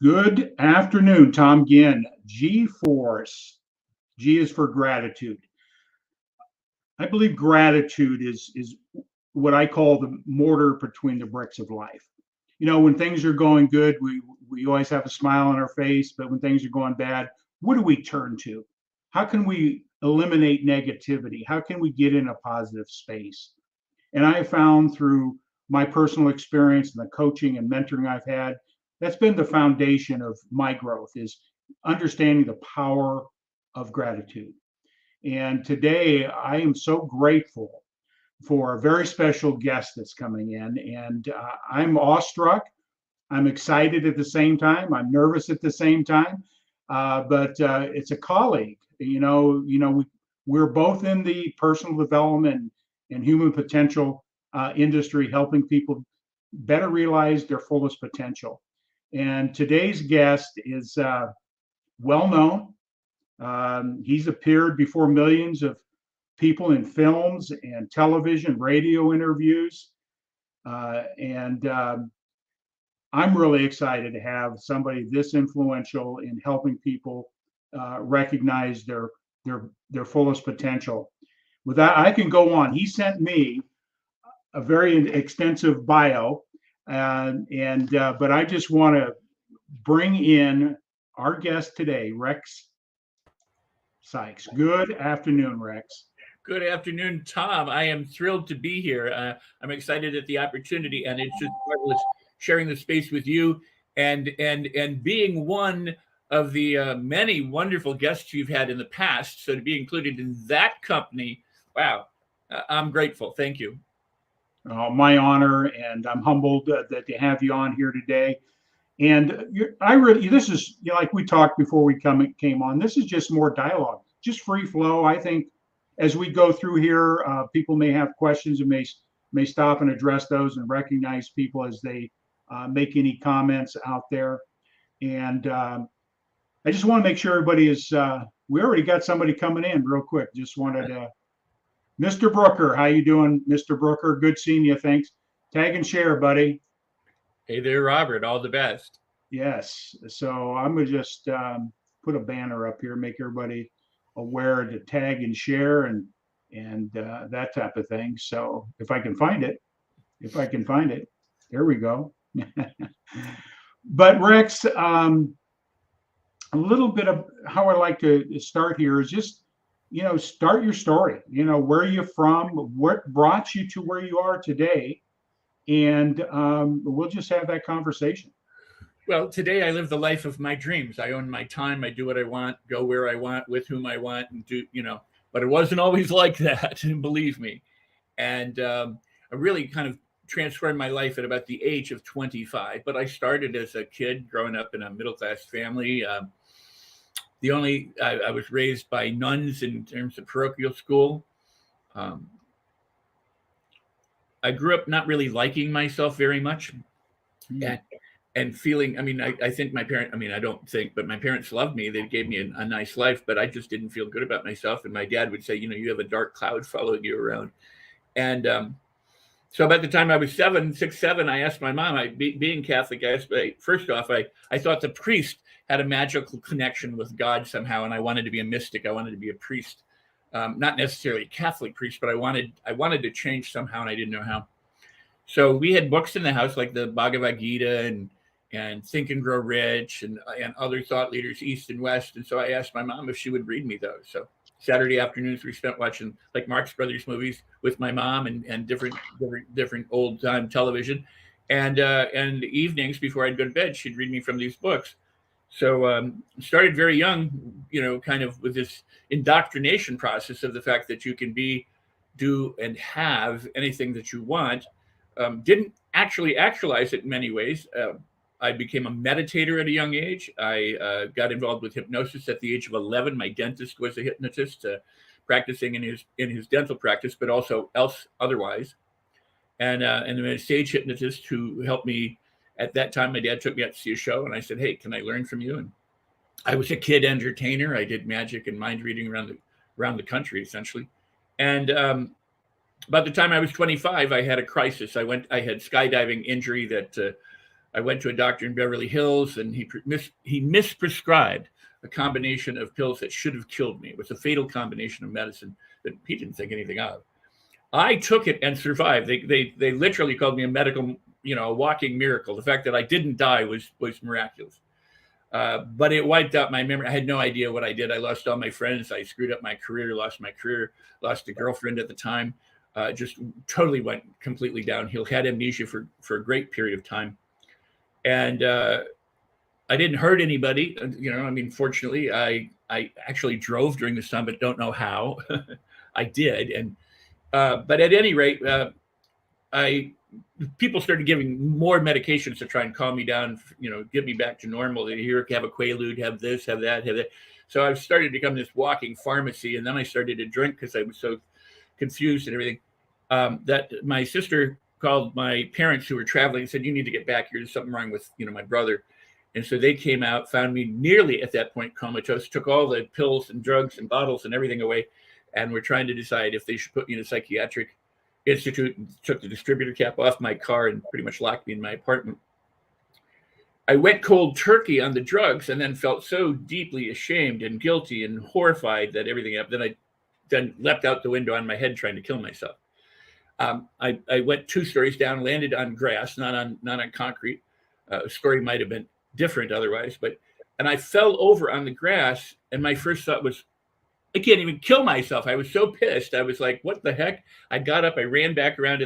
Good afternoon, Tom Ginn. G-Force. G is for gratitude. I believe gratitude is what I call the mortar between the bricks of life. When things are going good, we always have a smile on our face, but when things are going bad, what do we turn to? How can we eliminate negativity? How can we get in a positive space? And I have found through my personal experience and the coaching and mentoring I've had, that's been the foundation of my growth is understanding the power of gratitude. And today I am so grateful for a very special guest that's coming in. And I'm awestruck. I'm excited at the same time. I'm nervous at the same time. But it's a colleague. We're both in the personal development and human potential industry, helping people better realize their fullest potential. And today's guest is well known. He's appeared before millions of people in films and television, radio interviews. And I'm really excited to have somebody this influential in helping people recognize their fullest potential. With that, I can go on. He sent me a very extensive bio, but I just want to bring in our guest today, Rex Sikes. Good afternoon, Rex. Good afternoon, Tom. I am thrilled to be here. I'm excited at the opportunity, and it's just marvelous sharing the space with you and being one of the many wonderful guests you've had in the past. So to be included in that company, wow, I'm grateful. Thank you. My honor, and I'm humbled that to have you on here today. And this is like we talked before we came on. This is just more dialogue, just free flow. I think as we go through here, people may have questions and may stop and address those and recognize people as they make any comments out there. And I just want to make sure everybody is. We already got somebody coming in real quick. Just wanted to. Mr. Brooker, how you doing, Mr. Brooker? Good seeing you. Thanks. Tag and share, buddy. Hey there, Robert. All the best. Yes. So I'm gonna just put a banner up here, make everybody aware to tag and share and that type of thing. So if I can find it, there we go. But Rex, a little bit of how I like to start here is just start your story. Where are you from? What brought you to where you are today? And we'll just have that conversation. Well, today I live the life of my dreams. I own my time. I do what I want, go where I want, with whom I want, and do, but it wasn't always like that, believe me. And I really kind of transformed my life at about the age of 25. But I started as a kid growing up in a middle-class family. I was raised by nuns in terms of parochial school. I grew up not really liking myself very much. And feeling, I think my parents, I don't think, but my parents loved me. They gave me a nice life, but I just didn't feel good about myself. And my dad would say, you have a dark cloud following you around. And so about the time I was 6, 7, I asked my mom, being Catholic, first off, I thought the priest had a magical connection with God somehow. And I wanted to be a mystic. I wanted to be a priest, not necessarily a Catholic priest, but I wanted to change somehow. And I didn't know how. So we had books in the house like the Bhagavad Gita and Think and Grow Rich and other thought leaders, East and West. And so I asked my mom if she would read me those. So Saturday afternoons we spent watching like Marx Brothers movies with my mom and different old time television. And evenings before I'd go to bed, she'd read me from these books. So started very young, kind of with this indoctrination process of the fact that you can do and have anything that you want. Didn't actually actualize it in many ways. I became a meditator at a young age. I got involved with hypnosis at the age of 11. My dentist was a hypnotist, practicing in his dental practice, but also otherwise. And then a stage hypnotist who helped me. At that time, my dad took me out to see a show, and I said, "Hey, can I learn from you?" And I was a kid entertainer. I did magic and mind reading around the country, essentially. And by the time I was 25, I had a crisis. I had skydiving injury that I went to a doctor in Beverly Hills, and he misprescribed a combination of pills that should have killed me. It was a fatal combination of medicine that he didn't think anything of. I took it and survived. They literally called me a medical, a walking miracle. The fact that I didn't die was miraculous. But it wiped out my memory. I had no idea what I did. I lost all my friends. I screwed up my career, lost a girlfriend at the time. Just totally went completely downhill. Had amnesia for a great period of time. And I didn't hurt anybody. Fortunately, I actually drove during this time, but don't know how. I did. And but at any rate, people started giving more medications to try and calm me down, get me back to normal. Here, have a Quaalude, have this, have that, have that. So I started to become this walking pharmacy. And then I started to drink because I was so confused and everything, that my sister called my parents who were traveling and said, you need to get back here. There's something wrong with, my brother. And so they came out, found me nearly at that point comatose, took all the pills and drugs and bottles and everything away, and were trying to decide if they should put me in a psychiatric institute, and took the distributor cap off my car and pretty much locked me in my apartment. I went cold turkey on the drugs and then felt so deeply ashamed and guilty and horrified that everything happened. Then I leapt out the window on my head trying to kill myself. I went 2 stories down, landed on grass, not on concrete. Story might have been different otherwise, and I fell over on the grass, and my first thought was, I can't even kill myself. I was so pissed. I was like, what the heck? I got up, I ran back around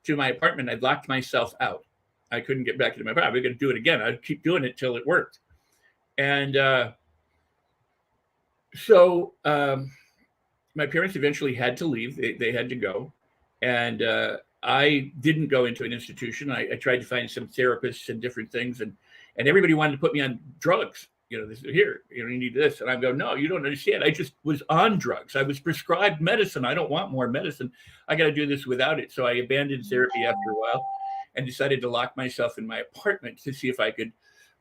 to my apartment. I'd locked myself out. I couldn't get back into my apartment. I was going to do it again. I'd keep doing it till it worked. And so my parents eventually had to leave. They had to go. And I didn't go into an institution. I tried to find some therapists and different things. And everybody wanted to put me on drugs. Here, you need this. And I go, no, you don't understand. I just was on drugs. I was prescribed medicine. I don't want more medicine. I got to do this without it. So I abandoned therapy after a while and decided to lock myself in my apartment to see if I could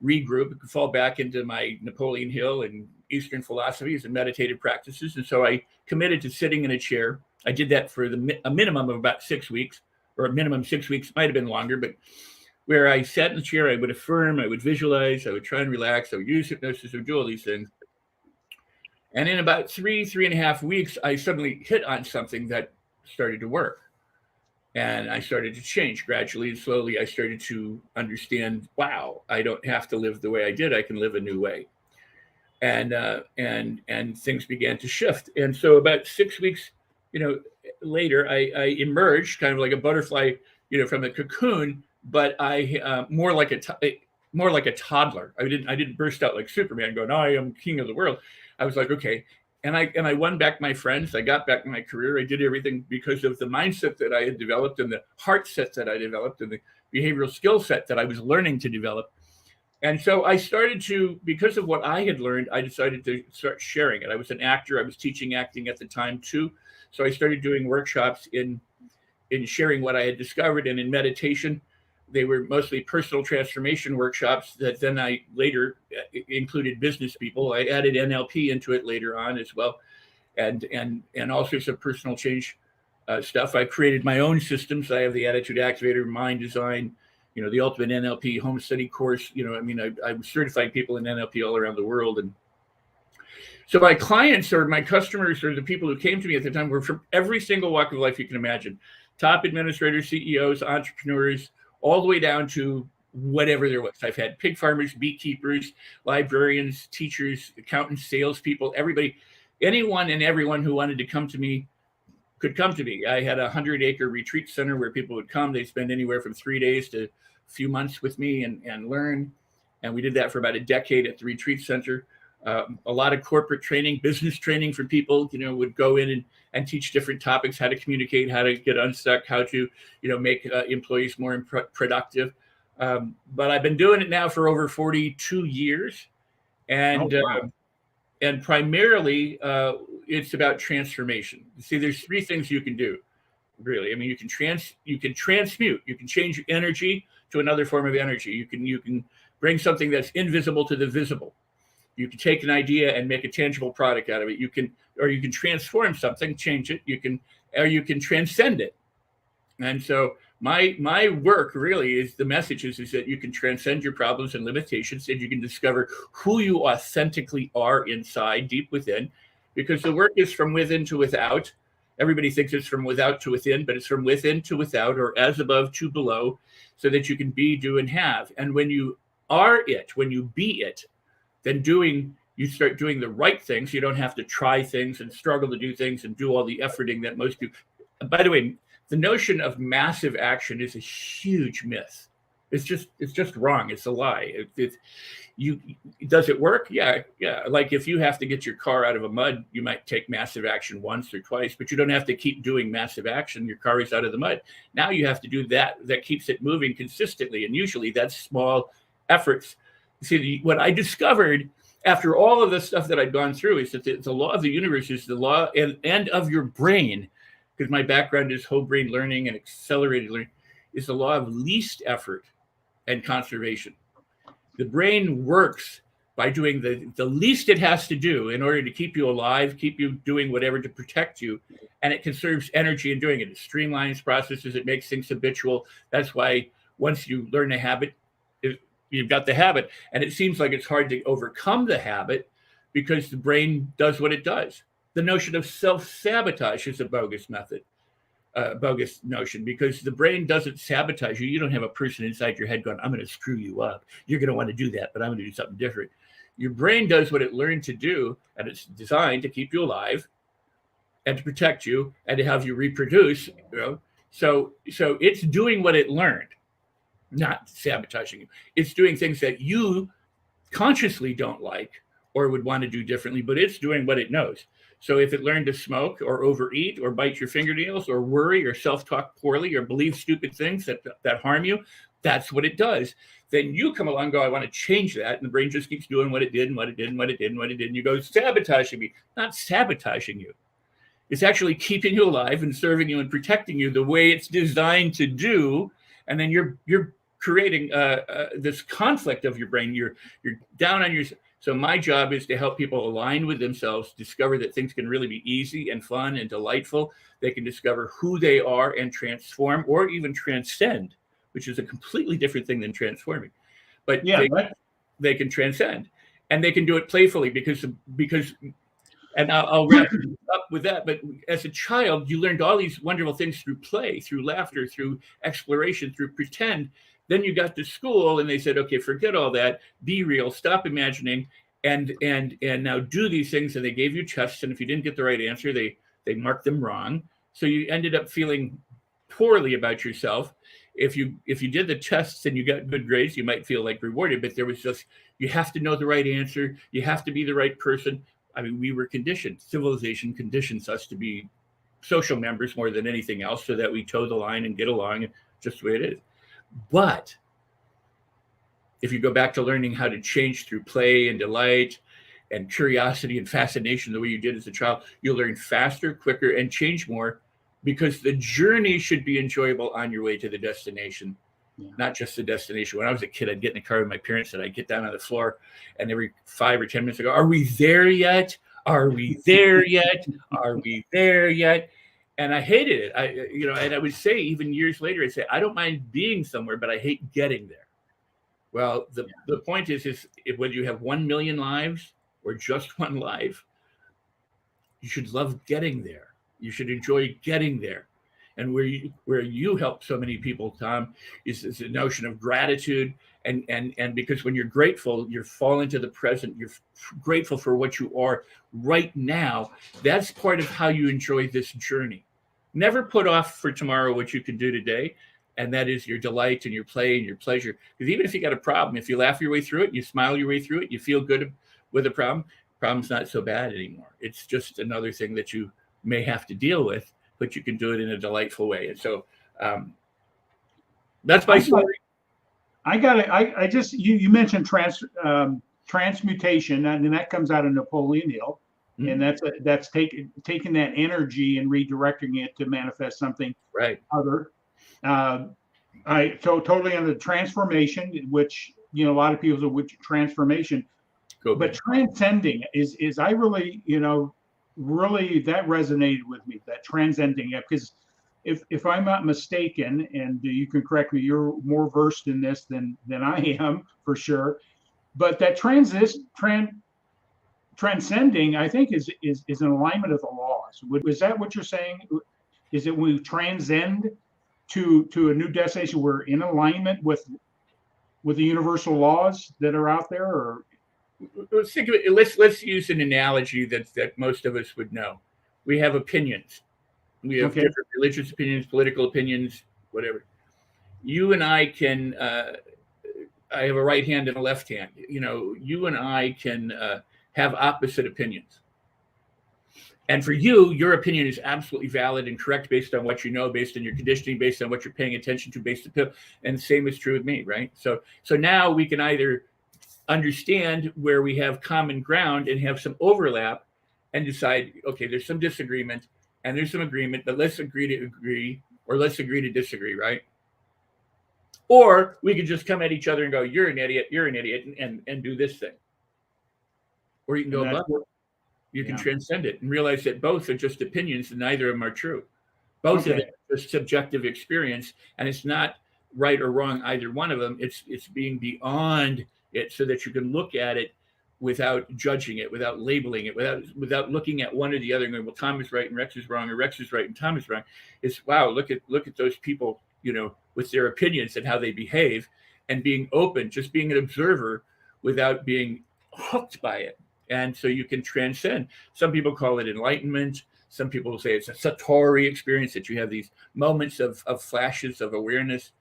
regroup, fall back into my Napoleon Hill and Eastern philosophies and meditative practices. And so I committed to sitting in a chair. I did that for a minimum of about 6 weeks, or a minimum 6 weeks, might have been longer, but where I sat in the chair, I would affirm, I would visualize, I would try and relax, I would use hypnosis, I would do all these things. And in about 3.5 weeks, I suddenly hit on something that started to work. And I started to change gradually and slowly. I started to understand, wow, I don't have to live the way I did. I can live a new way. And things began to shift. And so about 6 weeks, later, I emerged kind of like a butterfly, from a cocoon, but I more like a toddler. I didn't burst out like Superman going, I am king of the world. I was like, okay. And I won back my friends. I got back my career. I did everything because of the mindset that I had developed and the heart set that I developed and the behavioral skill set that I was learning to develop. And so I started to, because of what I had learned, I decided to start sharing it. I was an actor. I was teaching acting at the time too. So I started doing workshops in sharing what I had discovered, and in meditation. They were mostly personal transformation workshops that then I later included business people. I added NLP into it later on as well, and all sorts of personal change stuff. I created my own systems. I have the Attitude Activator, Mind Design, the Ultimate NLP Home Study course. I'm certifying people in NLP all around the world. And so my clients or my customers or the people who came to me at the time were from every single walk of life you can imagine. Top administrators, CEOs, entrepreneurs, all the way down to whatever there was. I've had pig farmers, beekeepers, librarians, teachers, accountants, salespeople, everybody, anyone and everyone who wanted to come to me could come to me. I had a 100-acre retreat center where people would come. They'd spend anywhere from 3 days to a few months with me and learn. And we did that for about a decade at the retreat center. A lot of corporate training, business training for people, would go in and teach different topics, how to communicate, how to get unstuck, how to, make employees more productive. But I've been doing it now for over 42 years. And, and primarily it's about transformation. See, there's 3 things you can do, really. I mean, you can transmute, you can change your energy to another form of energy. You can bring something that's invisible to the visible. You can take an idea and make a tangible product out of it. You can transform something, change it. You can transcend it. And so my work really is the message is that you can transcend your problems and limitations, and you can discover who you authentically are inside, deep within, because the work is from within to without. Everybody thinks it's from without to within, but it's from within to without, or as above to below, so that you can be, do, and have. And when you are it, when you be it, then you start doing the right things. You don't have to try things and struggle to do things and do all the efforting that most do. By the way, the notion of massive action is a huge myth. It's just wrong. It's a lie. Does it work? Yeah. Like if you have to get your car out of a mud, you might take massive action once or twice, but you don't have to keep doing massive action. Your car is out of the mud. Now you have to do that keeps it moving consistently, and usually that's small efforts. See, what I discovered after all of the stuff that I'd gone through is that the law of the universe is the law and of your brain, because my background is whole brain learning and accelerated learning, is the law of least effort and conservation. The brain works by doing the least it has to do in order to keep you alive, keep you doing whatever to protect you. And it conserves energy in doing it. It streamlines processes. It makes things habitual. That's why once you learn a habit, you've got the habit. And it seems like it's hard to overcome the habit because the brain does what it does. The notion of self-sabotage is a bogus method. Bogus notion, because the brain doesn't sabotage you. You don't have a person inside your head going, I'm going to screw you up. You're going to want to do that, but I'm going to do something different. Your brain does what it learned to do, and it's designed to keep you alive and to protect you and to have you reproduce. So it's doing what it learned, not sabotaging you. It's doing things that you consciously don't like or would want to do differently, but it's doing what it knows. So if it learned to smoke or overeat or bite your fingernails or worry or self-talk poorly or believe stupid things that harm you, that's what it does. Then you come along and go, I want to change that. And the brain just keeps doing what it did and what it did and what it did and what it did. And you go, sabotaging me. Not sabotaging you. It's actually keeping you alive and serving you and protecting you the way it's designed to do. And then you're creating this conflict of your brain. You're down on your... So my job is to help people align with themselves, discover that things can really be easy and fun and delightful. They can discover who they are and transform or even transcend, which is a completely different thing than transforming. But yeah, they can transcend, and they can do it playfully because and I'll wrap up with that. But as a child, you learned all these wonderful things through play, through laughter, through exploration, through pretend. Then you got to school and they said, okay, forget all that, be real, stop imagining, and now do these things. And they gave you tests. And if you didn't get the right answer, they marked them wrong. So you ended up feeling poorly about yourself. If you did the tests and you got good grades, you might feel like rewarded, but there was just, you have to know the right answer. You have to be the right person. I mean, we were conditioned. Civilization conditions us to be social members more than anything else so that we toe the line and get along, and just the way it is. But if you go back to learning how to change through play and delight and curiosity and fascination the way you did as a child, you'll learn faster, quicker, and change more, because the journey should be enjoyable on your way to the destination, not just the destination. When I was a kid, I'd get in the car with my parents and I'd get down on the floor, and every 5 or 10 minutes I go, are we there yet? Are we there yet? Are we there yet? And I hated it. And I would say even years later, I'd say, I don't mind being somewhere, but I hate getting there. Well, the point is if whether you have 1 million lives or just one life, you should love getting there. You should enjoy getting there. And where you help so many people, Tom, is the notion of gratitude. And because when you're grateful, you fall into the present. You're grateful for what you are right now. That's part of how you enjoy this journey. Never put off for tomorrow what you can do today. And that is your delight and your play and your pleasure. Because even if you got a problem, if you laugh your way through it, and you smile your way through it, you feel good with a problem's not so bad anymore. It's just another thing that you may have to deal with, but you can do it in a delightful way. And so that's my story. You mentioned transmutation, and that comes out of Napoleon Hill. Mm-hmm. And that's taking that energy and redirecting it to manifest something other. I totally under the transformation, which a lot of people say, which transformation, but transcending is I really really that resonated with me, that transcending, because if I'm not mistaken, and you can correct me, you're more versed in this than I am for sure. But that transcending, I think, is in alignment of the laws. Is that what you're saying? Is it we transcend to a new destination? We're in alignment with the universal laws that are out there, or Let's think of it. Let's use an analogy that most of us would know. We have opinions. We have okay, different religious opinions, political opinions, whatever. You and I can. I have a right hand and a left hand. You and I can have opposite opinions. And for you, your opinion is absolutely valid and correct based on what you know, based on your conditioning, based on what you're paying attention to, based on, and the same is true with me, right? So now we can either understand where we have common ground and have some overlap and decide, okay, there's some disagreement and there's some agreement, but let's agree to agree or let's agree to disagree, right? Or we could just come at each other and go, you're an idiot, and do this thing. Or you can go above it. You can transcend it and realize that both are just opinions and neither of them are true. Both of them are just subjective experience, and it's not right or wrong, either one of them. It's being beyond it so that you can look at it without judging it, without labeling it, without looking at one or the other and going, well, Tom is right and Rex is wrong, or Rex is right and Tom is wrong. It's, wow, look at those people, with their opinions and how they behave, and being open, just being an observer without being hooked by it. And so you can transcend. Some people call it enlightenment. Some people say it's a satori experience, that you have these moments of flashes of awareness.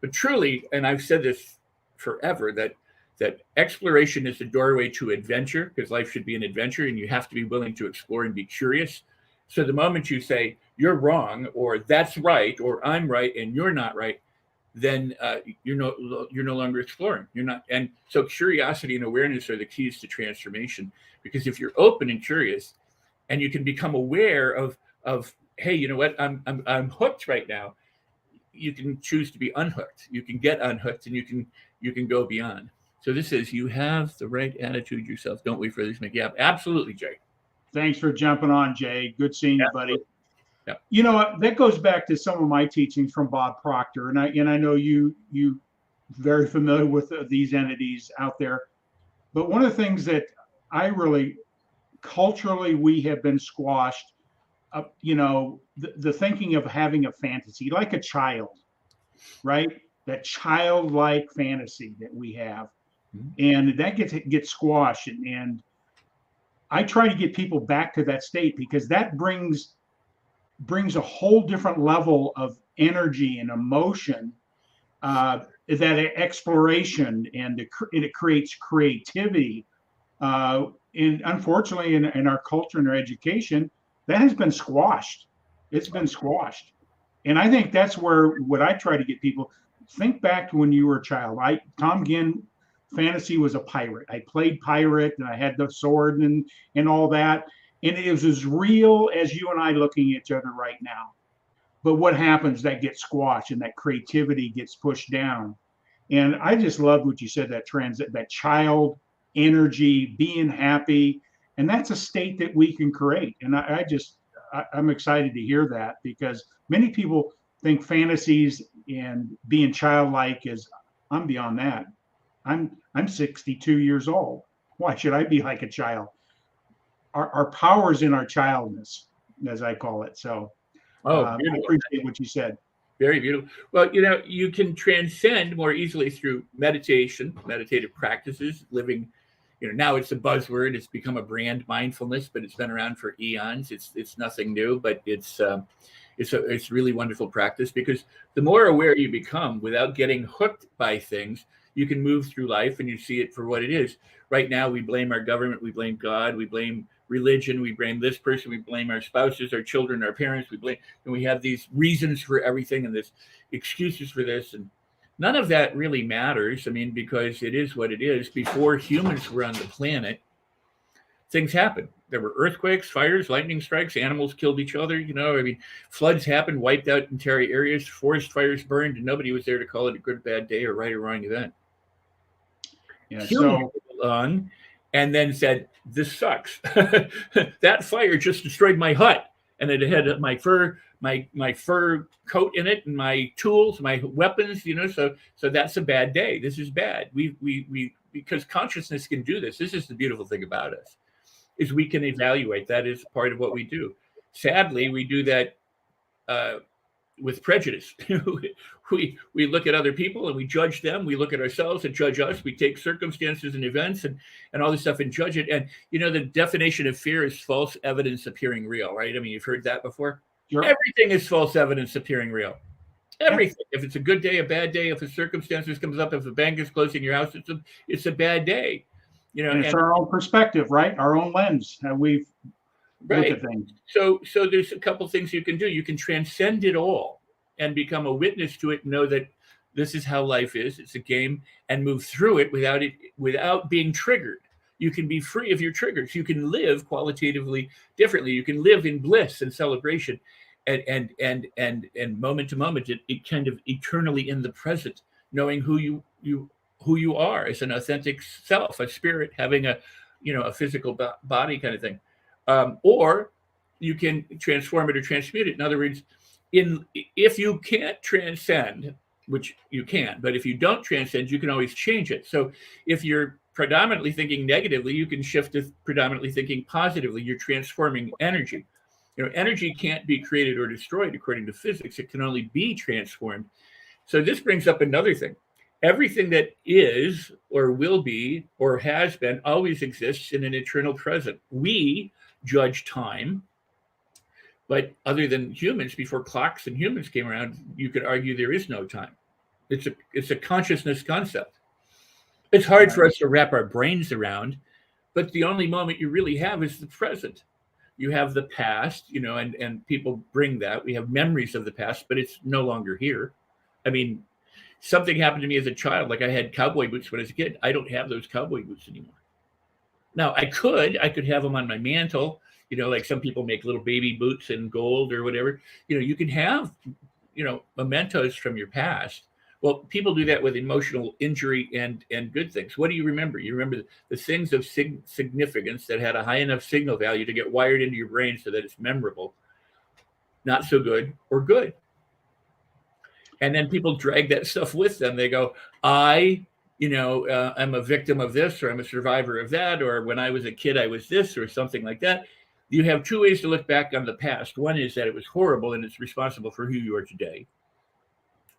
But truly, and I've said this forever, that exploration is the doorway to adventure, because life should be an adventure and you have to be willing to explore and be curious. So the moment you say you're wrong, or that's right, or I'm right and you're not right, then you're no longer exploring. You're not, and so curiosity and awareness are the keys to transformation. Because if you're open and curious, and you can become aware of hey, you know what, I'm hooked right now. You can choose to be unhooked. You can get unhooked, and you can go beyond. So this is, you have the right attitude yourself. Don't wait for others to make you happy. Absolutely, Jay. Thanks for jumping on, Jay. Good seeing you, buddy. Yeah. That goes back to some of my teachings from Bob Proctor, and I know you very familiar with these entities out there. But one of the things that I really culturally we have been squashed, the thinking of having a fantasy like a child, right? That childlike fantasy that we have, and that gets squashed, and I try to get people back to that state, because that brings a whole different level of energy and emotion, that exploration, and it creates creativity. And unfortunately, in our culture and our education, that has been squashed. It's been squashed. And I think that's what I try to get people, think back to when you were a child. Tom Ginn, fantasy was a pirate. I played pirate, and I had the sword and all that. And it was as real as you and I looking at each other right now. But what happens, that gets squashed, and that creativity gets pushed down. And I just loved what you said, that child energy, being happy. And that's a state that we can create. And I'm excited to hear that, because many people think fantasies and being childlike is, I'm beyond that. I'm 62 years old. Why should I be like a child? Our power's in our childness, as I call it. So I appreciate what you said. Very beautiful. Well, you can transcend more easily through meditation, meditative practices, living. Now it's a buzzword. It's become a brand, mindfulness, but it's been around for eons. It's nothing new, but it's really wonderful practice, because the more aware you become without getting hooked by things, you can move through life and you see it for what it is. Right now, we blame our government, we blame God, we blame religion, we blame this person, we blame our spouses, our children, our parents, and we have these reasons for everything and this excuses for this, and none of that really matters. I mean, because it is what it is. Before humans were on the planet, things happened. There were earthquakes, fires, lightning strikes, animals killed each other. Floods happened, wiped out entire areas, forest fires burned, and nobody was there to call it a good or bad day or right or wrong event. Yeah, Humans came along and then said, this sucks. That fire just destroyed my hut. and it had my fur coat in it, and my tools, my weapons, so that's a bad day. This is bad. We because consciousness can do this. This is the beautiful thing about us, is we can evaluate. That is part of what we do. Sadly, we do that with prejudice. we look at other people and we judge them. We look at ourselves and judge us. We take circumstances and events and all this stuff and judge it. And the definition of fear is false evidence appearing real, right? I mean, you've heard that before. Sure. Everything is false evidence appearing real. Everything. Yeah. If it's a good day, a bad day, if a circumstances comes up, if a bank is closing your house, it's a bad day. And it's our own perspective, right? Our own lens, how we look at things. So there's a couple things you can do. You can transcend it all and become a witness to it, and know that this is how life is. It's a game, and move through it without being triggered. You can be free of your triggers. You can live qualitatively differently. You can live in bliss and celebration, and moment to moment, it kind of eternally in the present, knowing who you are as an authentic self, a spirit having a physical body kind of thing. Or you can transform it or transmute it. In other words, if you can't transcend, which you can, but if you don't transcend, you can always change it. So if you're predominantly thinking negatively, you can shift to predominantly thinking positively. You're transforming energy. Energy can't be created or destroyed according to physics. It can only be transformed. So this brings up another thing. Everything that is or will be or has been always exists in an eternal present. We judge time, but other than humans, before clocks and humans came around, you could argue there is no time. It's a consciousness concept. It's hard for us to wrap our brains around, but the only moment you really have is the present. You have the past, and people bring that. We have memories of the past, but it's no longer here. I mean, something happened to me as a child. Like I had cowboy boots when I was a kid. I don't have those cowboy boots anymore. Now I could have them on my mantle, like some people make little baby boots in gold or whatever. You can have, mementos from your past. Well, people do that with emotional injury and good things. What do you remember? You remember the things of significance that had a high enough signal value to get wired into your brain so that it's memorable, not so good or good. And then people drag that stuff with them. They go, I'm a victim of this, or I'm a survivor of that, or when I was a kid, I was this, or something like that. You have two ways to look back on the past. One is that it was horrible and it's responsible for who you are today.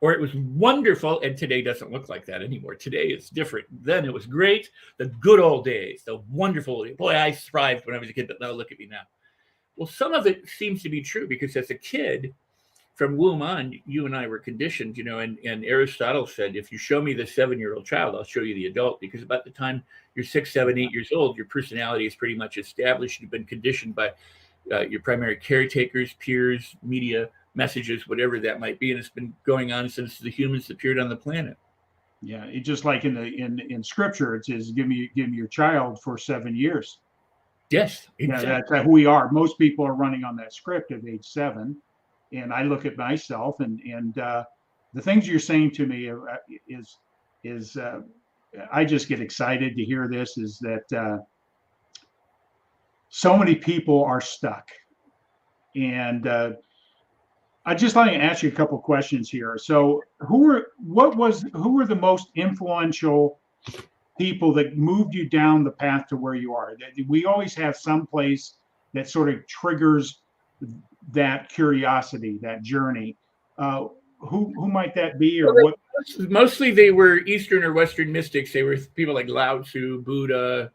Or it was wonderful and today doesn't look like that anymore. Today it's different. Then it was great. The good old days, the wonderful, boy, I thrived when I was a kid, but now look at me now. Well, some of it seems to be true because as a kid, from womb on, you and I were conditioned, and Aristotle said, if you show me the 7-year-old child, I'll show you the adult, because about the time you're 6, 7, 8 years old, your personality is pretty much established. You've been conditioned by your primary caretakers, peers, media, messages, whatever that might be. And it's been going on since the humans appeared on the planet. Yeah. It just like in scripture, it says, give me your child for 7 years. Yes. Exactly. Yeah, that's who we are. Most people are running on that script at age 7. And I look at myself and the things you're saying to me is I just get excited to hear this, is that so many people are stuck. And I'd just like to ask you a couple questions here. So who were the most influential people that moved you down the path to where you are? We always have some place that sort of triggers that curiosity, that journey. Who might that be, or what? Mostly they were Eastern or Western mystics. They were people like Lao Tzu, Buddha.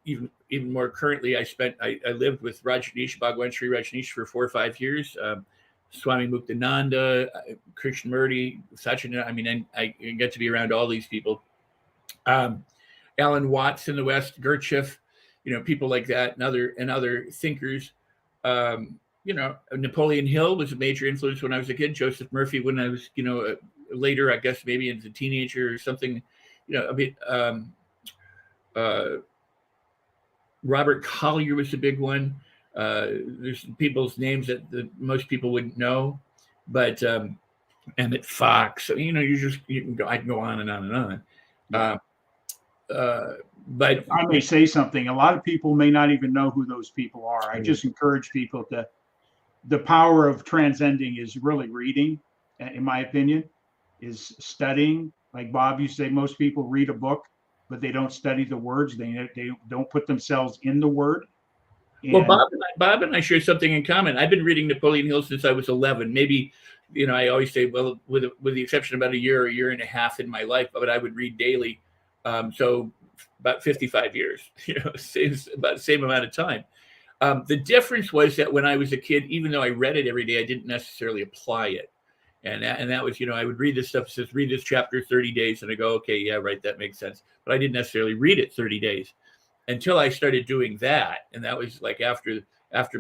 Even more currently, I lived with Bhagwan Sri Rajneesh for 4 or 5 years. Swami Muktananda, Krishnamurti, Satchidananda. I mean, I get to be around all these people. Alan Watts in the West, Gurdjieff, people like that, and other thinkers. Napoleon Hill was a major influence when I was a kid. Joseph Murphy when I was, later, I guess maybe as a teenager or something. Robert Collier was a big one. There's people's names that most people wouldn't know, but Emmett Fox. You can go. I can go on and on and on. But if I may say something, a lot of people may not even know who those people are. I just encourage people to the power of transcending is really reading, in my opinion, is studying. Like Bob, you say most people read a book, but they don't study the words. They don't put themselves in the word. Well, And Bob and I share something in common. I've been reading Napoleon Hill since I was 11. Maybe, I always say, well, with the exception of about a year and a half in my life, but I would read daily. So about 55 years, it's about the same amount of time. The difference was that when I was a kid, even though I read it every day, I didn't necessarily apply it. And that was, I would read this stuff, says read this chapter 30 days. And I go, okay, yeah, right, that makes sense. But I didn't necessarily read it 30 days until I started doing that. And that was like after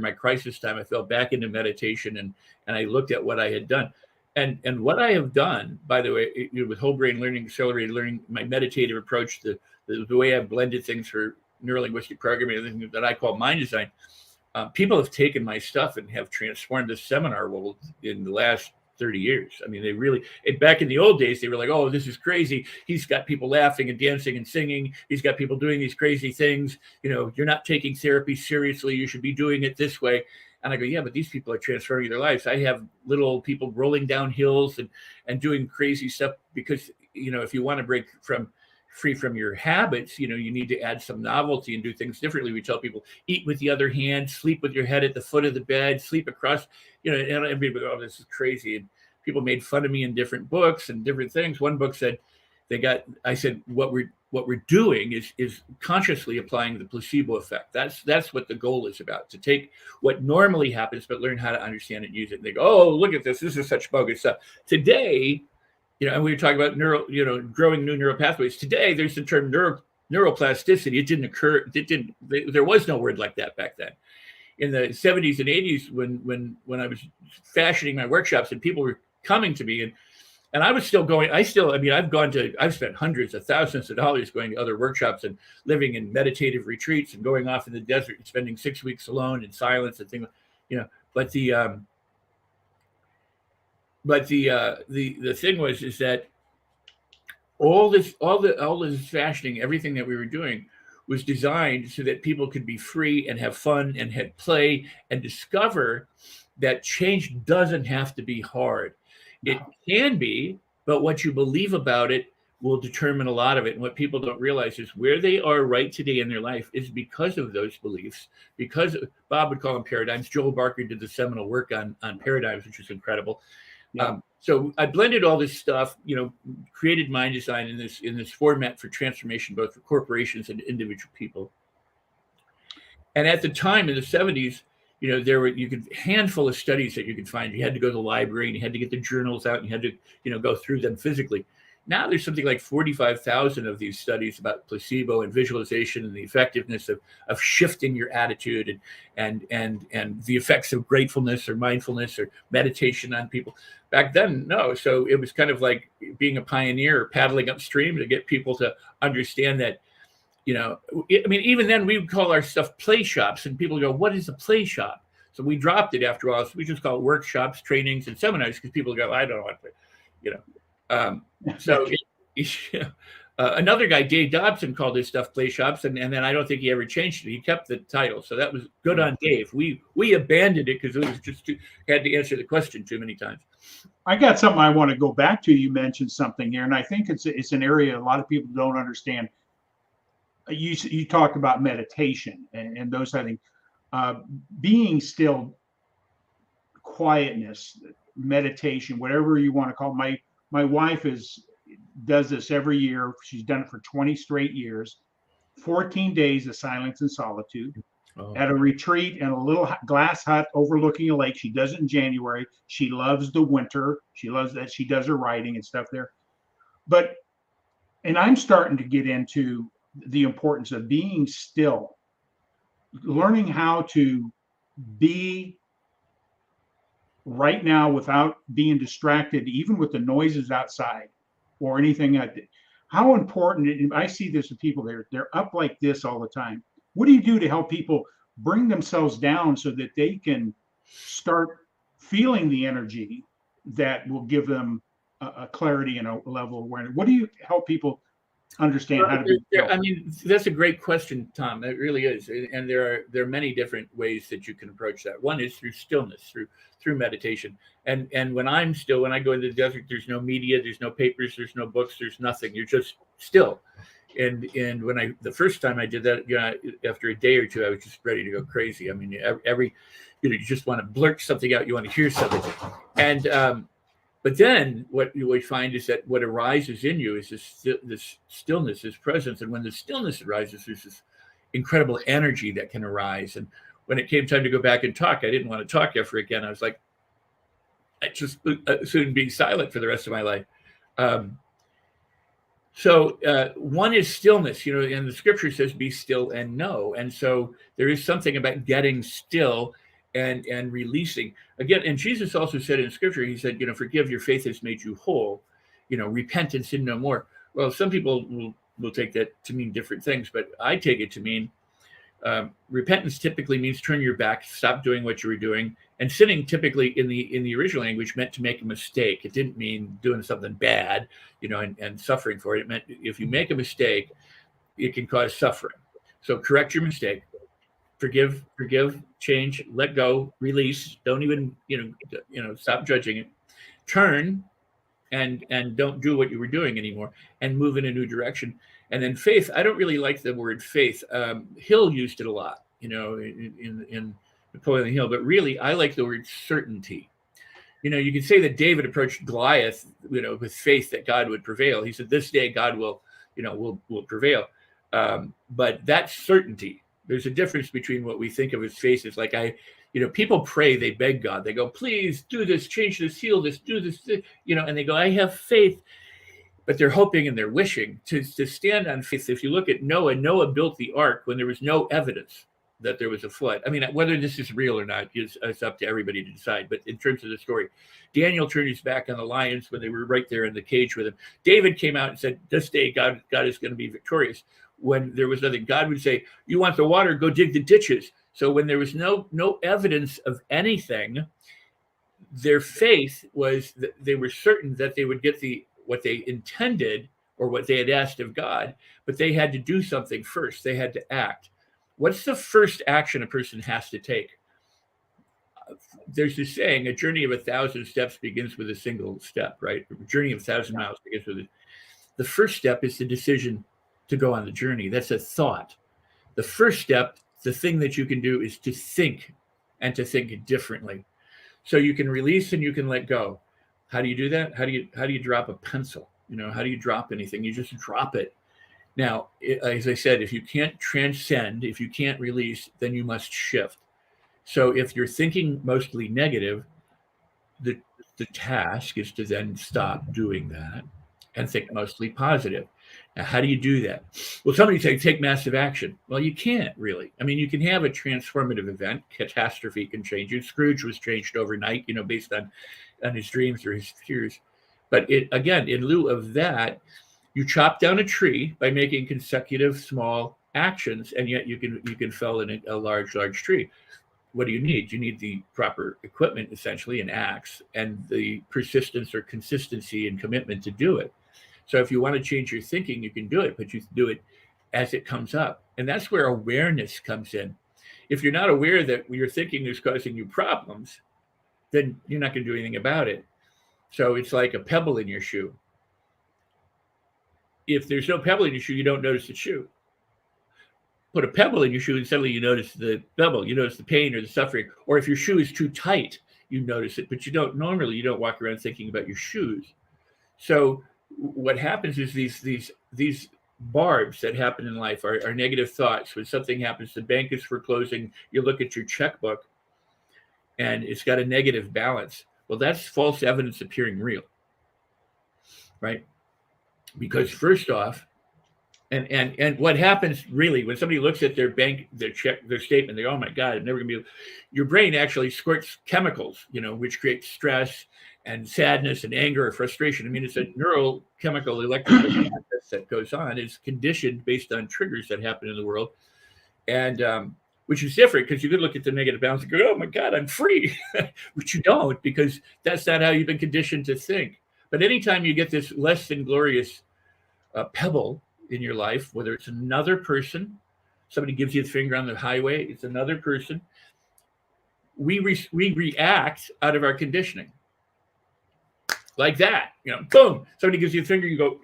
my crisis time, I fell back into meditation and I looked at what I had done. And what I have done, by the way, with whole brain learning, accelerated learning, my meditative approach, the way I've blended things for neurolinguistic programming, everything that I call mind design, people have taken my stuff and have transformed the seminar world in the last 30 years. I mean, they really, back in the old days, they were like, oh, this is crazy. He's got people laughing and dancing and singing. He's got people doing these crazy things. You're not taking therapy seriously. You should be doing it this way. And I go, yeah, but these people are transforming their lives. I have little old people rolling down hills and doing crazy stuff because, if you want to break free from your habits, you need to add some novelty and do things differently. We tell people, eat with the other hand, sleep with your head at the foot of the bed, sleep across, and everybody, oh, this is crazy. And people made fun of me in different books and different things. One book said, I said, what we're doing is consciously applying the placebo effect. That's what the goal is about, to take what normally happens, but learn how to understand and use it. And they go, oh, look at this. This is such bogus stuff. Today, and we were talking about growing new neural pathways. Today, there's the term neuroplasticity. It didn't occur. There was no word like that back then. In the 70s and 80s, when I was fashioning my workshops and people were coming to me and I was still going, I've spent hundreds of thousands of dollars going to other workshops and living in meditative retreats and going off in the desert and spending 6 weeks alone in silence and things, but the thing is that all this fashioning, everything that we were doing was designed so that people could be free and have fun and had play and discover that change doesn't have to be hard. It can be, but what you believe about it will determine a lot of it. And what people don't realize is where they are right today in their life is because of those beliefs, because Bob would call them paradigms. Joel Barker did the seminal work on paradigms, which is incredible. Yeah. So I blended all this stuff, created mind design in this format for transformation, both for corporations and individual people. And at the time in the 70s, there were handful of studies that you could find. You had to go to the library and you had to get the journals out and you had to, go through them physically. Now there's something like 45,000 of these studies about placebo and visualization and the effectiveness of shifting your attitude and the effects of gratefulness or mindfulness or meditation on people. Back then, no. So it was kind of like being a pioneer or paddling upstream to get people to understand that, even then we would call our stuff play shops and people go, what is a play shop? So we dropped it after all. So we just call it workshops, trainings, and seminars because people go, I don't know what to, another guy, Dave Dobson, called his stuff play shops, and then I don't think he ever changed it. He kept the title, so that was good on Dave. We abandoned it because it was just had to answer the question too many times. I got something I want to go back to. You mentioned something here, and I think it's an area a lot of people don't understand. You talked about meditation and those kind of things. Being still, quietness, meditation, whatever you want to call it. My wife does this every year. She's done it for 20 straight years, 14 days of silence and solitude at a retreat in a little glass hut overlooking a lake. She does it in January. She loves the winter. She loves that. She does her writing and stuff there. And I'm starting to get into the importance of being still, learning how to be right now without being distracted, even with the noises outside or anything like that. How important, I see this with people, they're up like this all the time. What do you do to help people bring themselves down so that they can start feeling the energy that will give them a clarity and a level of awareness? What do you help people understand how to be still? I mean, that's a great question, Tom. It really is, and there are many different ways that you can approach that. One is through stillness, through meditation. And when I'm still, when I go into the desert, there's no media, there's no papers, there's no books, there's nothing. You're just still. And when the first time I did that, after a day or two, I was just ready to go crazy. I mean, you just want to blurt something out, you want to hear something, and but then what you find is that what arises in you is this stillness, this presence. And when the stillness arises, there's this incredible energy that can arise. And when it came time to go back and talk, I didn't want to talk ever again. I was like, I just soon being silent for the rest of my life. So one is stillness, and the scripture says, be still and know. And so there is something about getting still and releasing. Again, and Jesus also said in scripture, he said, forgive, your faith has made you whole, repent and sin no more. Well, some people will take that to mean different things, but I take it to mean repentance typically means turn your back, stop doing what you were doing. And sinning typically in the original language meant to make a mistake. It didn't mean doing something bad, and suffering for it. It meant if you make a mistake, it can cause suffering. So correct your mistake. Forgive, change, let go, release. Don't even, stop judging it. Turn and don't do what you were doing anymore and move in a new direction. And then faith, I don't really like the word faith. Hill used it a lot, in Napoleon Hill, but really I like the word certainty. You can say that David approached Goliath, with faith that God would prevail. He said, this day God will prevail. But that's certainty. There's a difference between what we think of as faith. It's like people pray, they beg God. They go, please do this, change this, heal this, do this, and they go, I have faith. But they're hoping and they're wishing to stand on faith. If you look at Noah built the ark when there was no evidence that there was a flood. I mean, whether this is real or not is up to everybody to decide. But in terms of the story, Daniel turned his back on the lions when they were right there in the cage with him. David came out and said, this day God is going to be victorious. When there was nothing, God would say, you want the water, go dig the ditches. So when there was no evidence of anything, their faith was that they were certain that they would get what they intended or what they had asked of God, but they had to do something first. They had to act. What's the first action a person has to take? There's this saying, a journey of 1,000 steps begins with a single step, right? A journey of 1,000 miles begins with it. The first step is the decision to go on the journey. That's a thought. The first step, the thing that you can do is to think and to think differently. So you can release and you can let go. How do you do that? How do you drop a pencil? How do you drop anything? You just drop it. Now, as I said, if you can't transcend, if you can't release, then you must shift. So if you're thinking mostly negative, the task is to then stop doing that and think mostly positive. Now, how do you do that? Well, somebody say, take massive action. Well, you can't really. I mean, you can have a transformative event. Catastrophe can change you. Scrooge was changed overnight, based on his dreams or his fears. But again, in lieu of that, you chop down a tree by making consecutive small actions, and yet you can fell in a large tree. What do you need? You need the proper equipment, essentially, an axe, and the persistence or consistency and commitment to do it. So if you want to change your thinking, you can do it, but you do it as it comes up. And that's where awareness comes in. If you're not aware that your thinking is causing you problems, then you're not going to do anything about it. So it's like a pebble in your shoe. If there's no pebble in your shoe, you don't notice the shoe. Put a pebble in your shoe and suddenly you notice the pebble, you notice the pain or the suffering. Or if your shoe is too tight, you notice it, but you don't walk around thinking about your shoes. So what happens is these barbs that happen in life are negative thoughts. When something happens, the bank is foreclosing, you look at your checkbook and it's got a negative balance. Well, that's false evidence appearing real, right? Because first off, and what happens really when somebody looks at their bank, their check, their statement, they go, oh my God, I'm never gonna be able. Your brain actually squirts chemicals, which create stress and sadness and anger or frustration. I mean, it's a neurochemical electrical process that goes on. It's conditioned based on triggers that happen in the world. And which is different because you could look at the negative balance and go, oh my God, I'm free. But you don't, because that's not how you've been conditioned to think. But anytime you get this less than glorious pebble, in your life, whether it's another person, somebody gives you the finger on the highway, it's another person. We react out of our conditioning like that. Boom, somebody gives you a finger, you go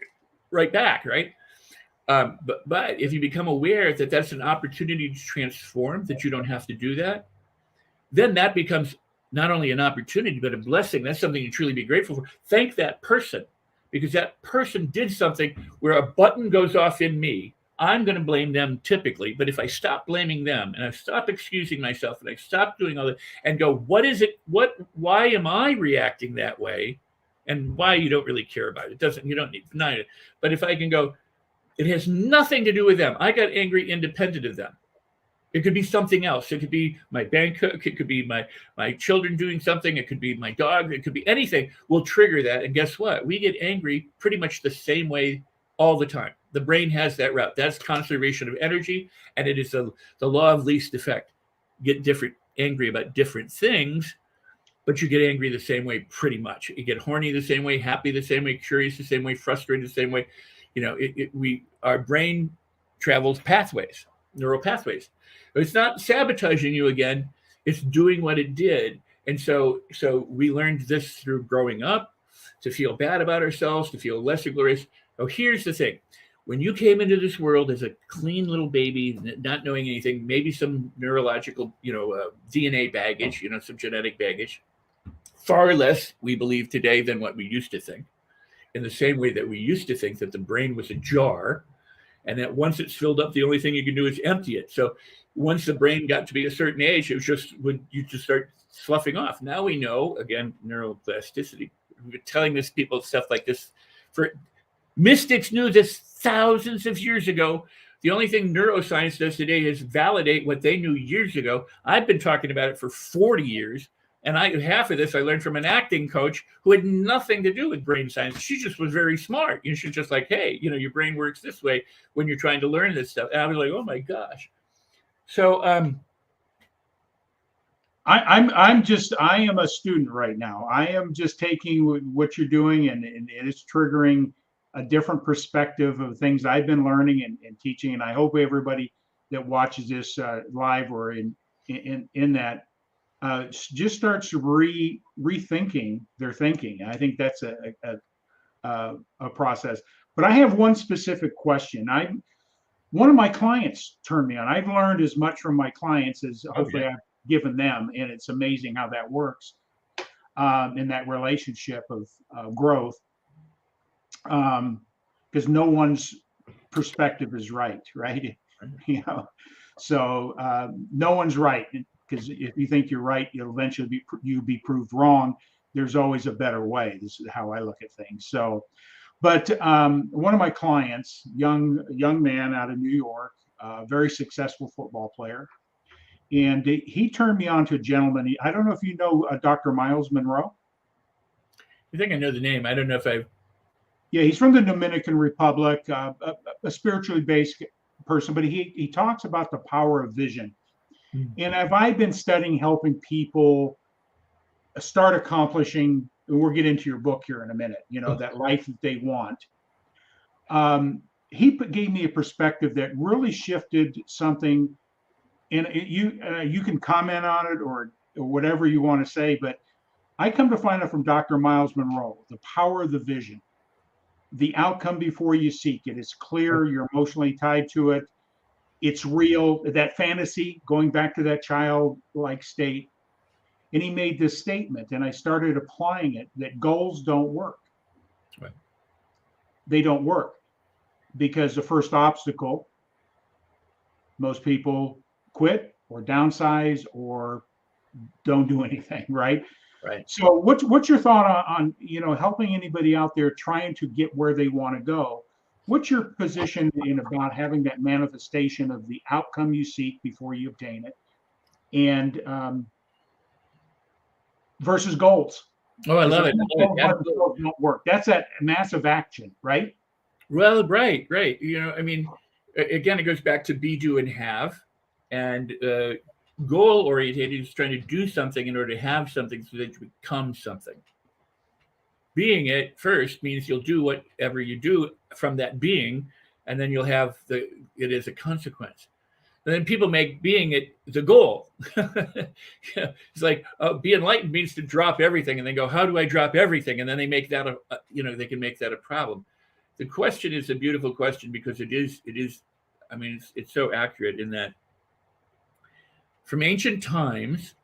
right back, right? But if you become aware that that's an opportunity to transform, that you don't have to do that, then that becomes not only an opportunity, but a blessing. That's something to truly be grateful for. Thank that person, because that person did something where a button goes off in me. I'm going to blame them typically. But if I stop blaming them and I stop excusing myself and I stop doing all that and go, what is it? Why am I reacting that way? And why you don't really care about it. You don't need to deny it. But if I can go, it has nothing to do with them. I got angry independent of them. It could be something else. It could be my bank cook. It could be my children doing something. It could be my dog. It could be anything will trigger that. And guess what? We get angry pretty much the same way all the time. The brain has that route. That's conservation of energy. And it is the law of least effect. Get angry about different things, but you get angry the same way pretty much. You get horny the same way, happy the same way, curious the same way, frustrated the same way. Our brain travels pathways, neural pathways. It's not sabotaging you again. It's doing what it did. And so we learned this through growing up, to feel bad about ourselves, to feel less glorious. Oh, here's the thing. When you came into this world as a clean little baby, not knowing anything, maybe some neurological, DNA baggage, some genetic baggage, far less, we believe today, than what we used to think. In the same way that we used to think that the brain was a jar, and that once it's filled up, the only thing you can do is empty it. So once the brain got to be a certain age, it was just you just start sloughing off. Now we know, again, neuroplasticity. We've been telling this people stuff like this for mystics knew this thousands of years ago. The only thing neuroscience does today is validate what they knew years ago. I've been talking about it for 40 years. And half of this I learned from an acting coach who had nothing to do with brain science. She just was very smart. She's just like, hey, your brain works this way when you're trying to learn this stuff. And I was like, oh my gosh. So I am a student right now. I am just taking what you're doing, and it's triggering a different perspective of things I've been learning and teaching. And I hope everybody that watches this live or in that just starts rethinking their thinking. I think that's a process. But I have one specific question. One of my clients turned me on. I've learned as much from my clients as hopefully I've given them, and it's amazing how that works in that relationship of growth. Because no one's perspective is right? So no one's right. Because if you think you're right, you'll eventually be proved wrong. There's always a better way. This is how I look at things. So, but one of my clients, young man out of New York, very successful football player, and he turned me on to a gentleman. I don't know if you know Dr. Miles Monroe. I think I know the name. I don't know if I've. Yeah, he's from the Dominican Republic, a spiritually based person, but he talks about the power of vision. And I've been studying helping people start accomplishing, and we'll get into your book here in a minute, that life that they want. He gave me a perspective that really shifted something, and you can comment on it or whatever you want to say, but I come to find out from Dr. Miles Monroe, the power of the vision, the outcome before you seek it. It's clear, you're emotionally tied to it. It's real, that fantasy, going back to that childlike state. And he made this statement, and I started applying it, that goals don't work. Right. They don't work because the first obstacle, most people quit or downsize or don't do anything, right? Right. So what's your thought on helping anybody out there trying to get where they want to go? What's your position about having that manifestation of the outcome you seek before you obtain it, and versus goals? Oh, I love it. Goals don't work. That's that massive action, right? Well, right. Again, it goes back to be, do, and have, and goal oriented is trying to do something in order to have something so that you become something. Being it first means you'll do whatever you do from that being and then you'll have it as a consequence. And then people make being it the goal. It's like, be enlightened means to drop everything, and they go, how do I drop everything? And then they make that they can make that a problem. The question is a beautiful question, because it is. I mean, it's so accurate in that from ancient times,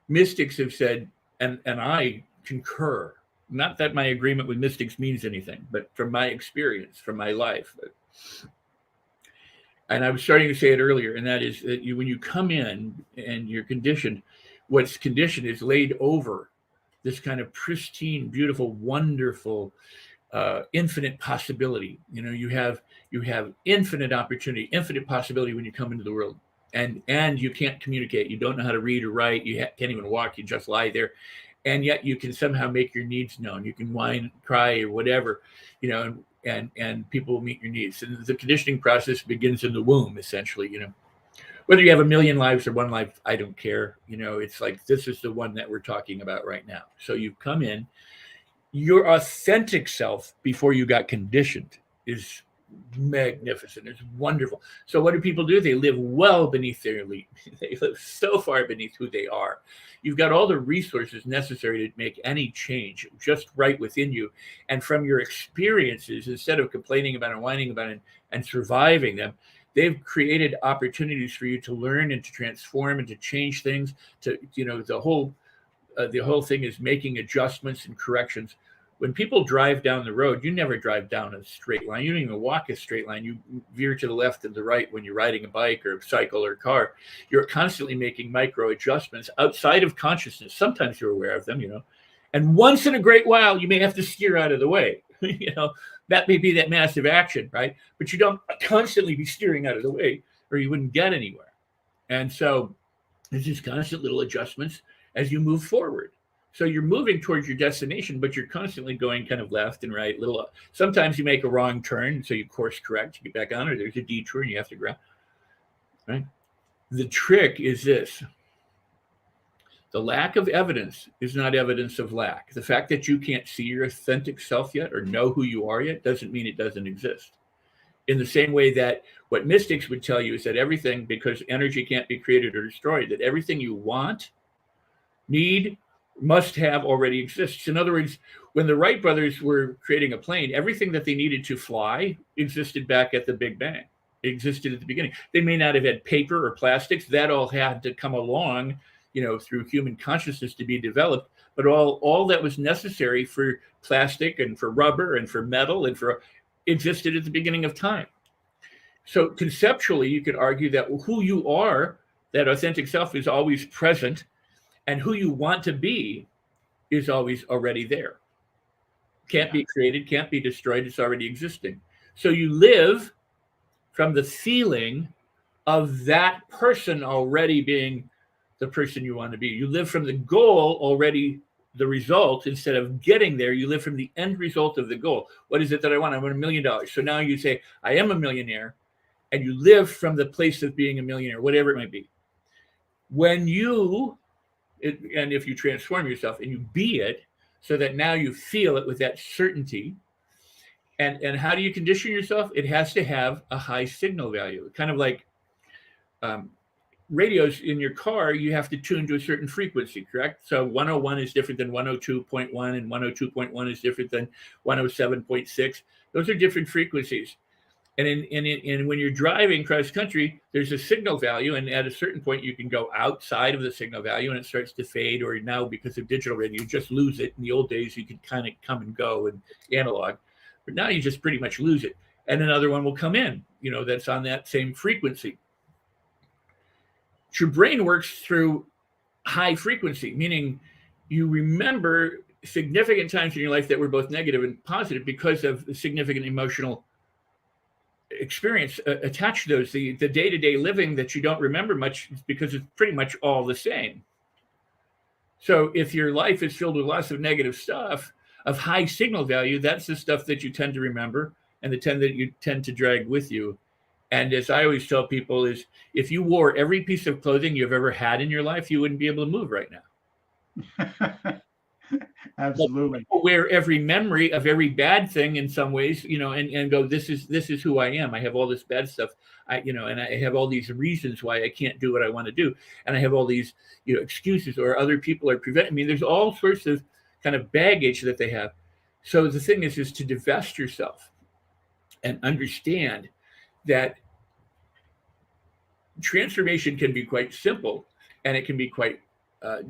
mystics have said, and I concur. Not that my agreement with mystics means anything, but from my experience, from my life. And I was starting to say it earlier, and that is that when you come in and you're conditioned, what's conditioned is laid over this kind of pristine, beautiful, wonderful, infinite possibility. You have infinite opportunity, infinite possibility when you come into the world, and you can't communicate. You don't know how to read or write. You can't even walk. You just lie there, and yet you can somehow make your needs known. You can whine, cry, or whatever, and people will meet your needs. And the conditioning process begins in the womb, essentially. Whether you have a million lives or one life, I don't care. It's like, this is the one that we're talking about right now. So you come in, your authentic self before you got conditioned is magnificent. It's wonderful. So what do people do? They live well beneath their elite. They live so far beneath who they are. You've got all the resources necessary to make any change just right within you. And from your experiences, instead of complaining about and whining about it and surviving them, they've created opportunities for you to learn and to transform and to change things. The whole thing is making adjustments and corrections. When people drive down the road, you never drive down a straight line. You don't even walk a straight line. You veer to the left and the right when you're riding a bike or a cycle or a car. You're constantly making micro adjustments outside of consciousness. Sometimes you're aware of them, and once in a great while, you may have to steer out of the way. That may be that massive action, right? But you don't constantly be steering out of the way, or you wouldn't get anywhere. And so there's just constant little adjustments as you move forward. So you're moving towards your destination, but you're constantly going kind of left and right. Sometimes you make a wrong turn, so you course correct, you get back on, or there's a detour and you have to go. Right? The trick is this. The lack of evidence is not evidence of lack. The fact that you can't see your authentic self yet or know who you are yet doesn't mean it doesn't exist. In the same way that what mystics would tell you is that everything, because energy can't be created or destroyed, that everything you want, need, must have already exists. In other words, when the Wright brothers were creating a plane, everything that they needed to fly existed back at the Big Bang. It existed at the beginning. They may not have had paper or plastics. That all had to come along, through human consciousness to be developed. But all that was necessary for plastic and for rubber and for metal and for existed at the beginning of time. So conceptually, you could argue that who you are, that authentic self, is always present. And who you want to be is always already there. Can't be created, can't be destroyed. It's already existing. So you live from the feeling of that person already being the person you want to be. You live from the goal already, the result. Instead of getting there, you live from the end result of the goal. What is it that I want? I want $1 million. So now you say, I am a millionaire, and you live from the place of being a millionaire, whatever it might be. And if you transform yourself and you be it, so that now you feel it with that certainty. And how do you condition yourself? It has to have a high signal value. Kind of like radios in your car, you have to tune to a certain frequency, correct? So 101 is different than 102.1, and 102.1 is different than 107.6. Those are different frequencies. And when you're driving cross country, there's a signal value, and at a certain point you can go outside of the signal value and it starts to fade, or now because of digital radio, you just lose it. In the old days, you could kind of come and go and analog, but now you just pretty much lose it. And another one will come in, that's on that same frequency. Your brain works through high frequency, meaning you remember significant times in your life that were both negative and positive because of the significant emotional experience attached to those. The day-to-day living that you don't remember much is because it's pretty much all the same. So if your life is filled with lots of negative stuff of high signal value, that's the stuff that you tend to remember and that you tend to drag with you. And as I always tell people, is if you wore every piece of clothing you've ever had in your life, you wouldn't be able to move right now. Absolutely. Aware every memory of every bad thing in some ways, and go, this is who I am. I have all this bad stuff. And I have all these reasons why I can't do what I want to do. And I have all these, excuses, or other people are preventing me. There's all sorts of kind of baggage that they have. So the thing is to divest yourself and understand that transformation can be quite simple, and it can be quite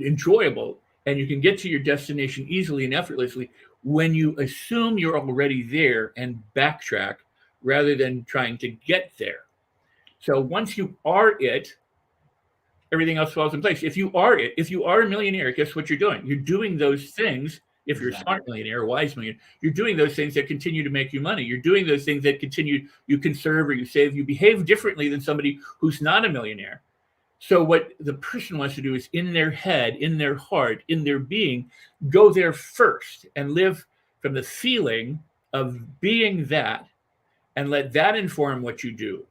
enjoyable, and you can get to your destination easily and effortlessly when you assume you're already there and backtrack rather than trying to get there. So once you are it, everything else falls in place. If you are a millionaire, guess what you're doing? You're doing those things. If you're a smart millionaire, a wise millionaire, you're doing those things that continue to make you money. You're doing those things that you conserve or you save. You behave differently than somebody who's not a millionaire. So what the person wants to do is, in their head, in their heart, in their being, go there first and live from the feeling of being that, and let that inform what you do.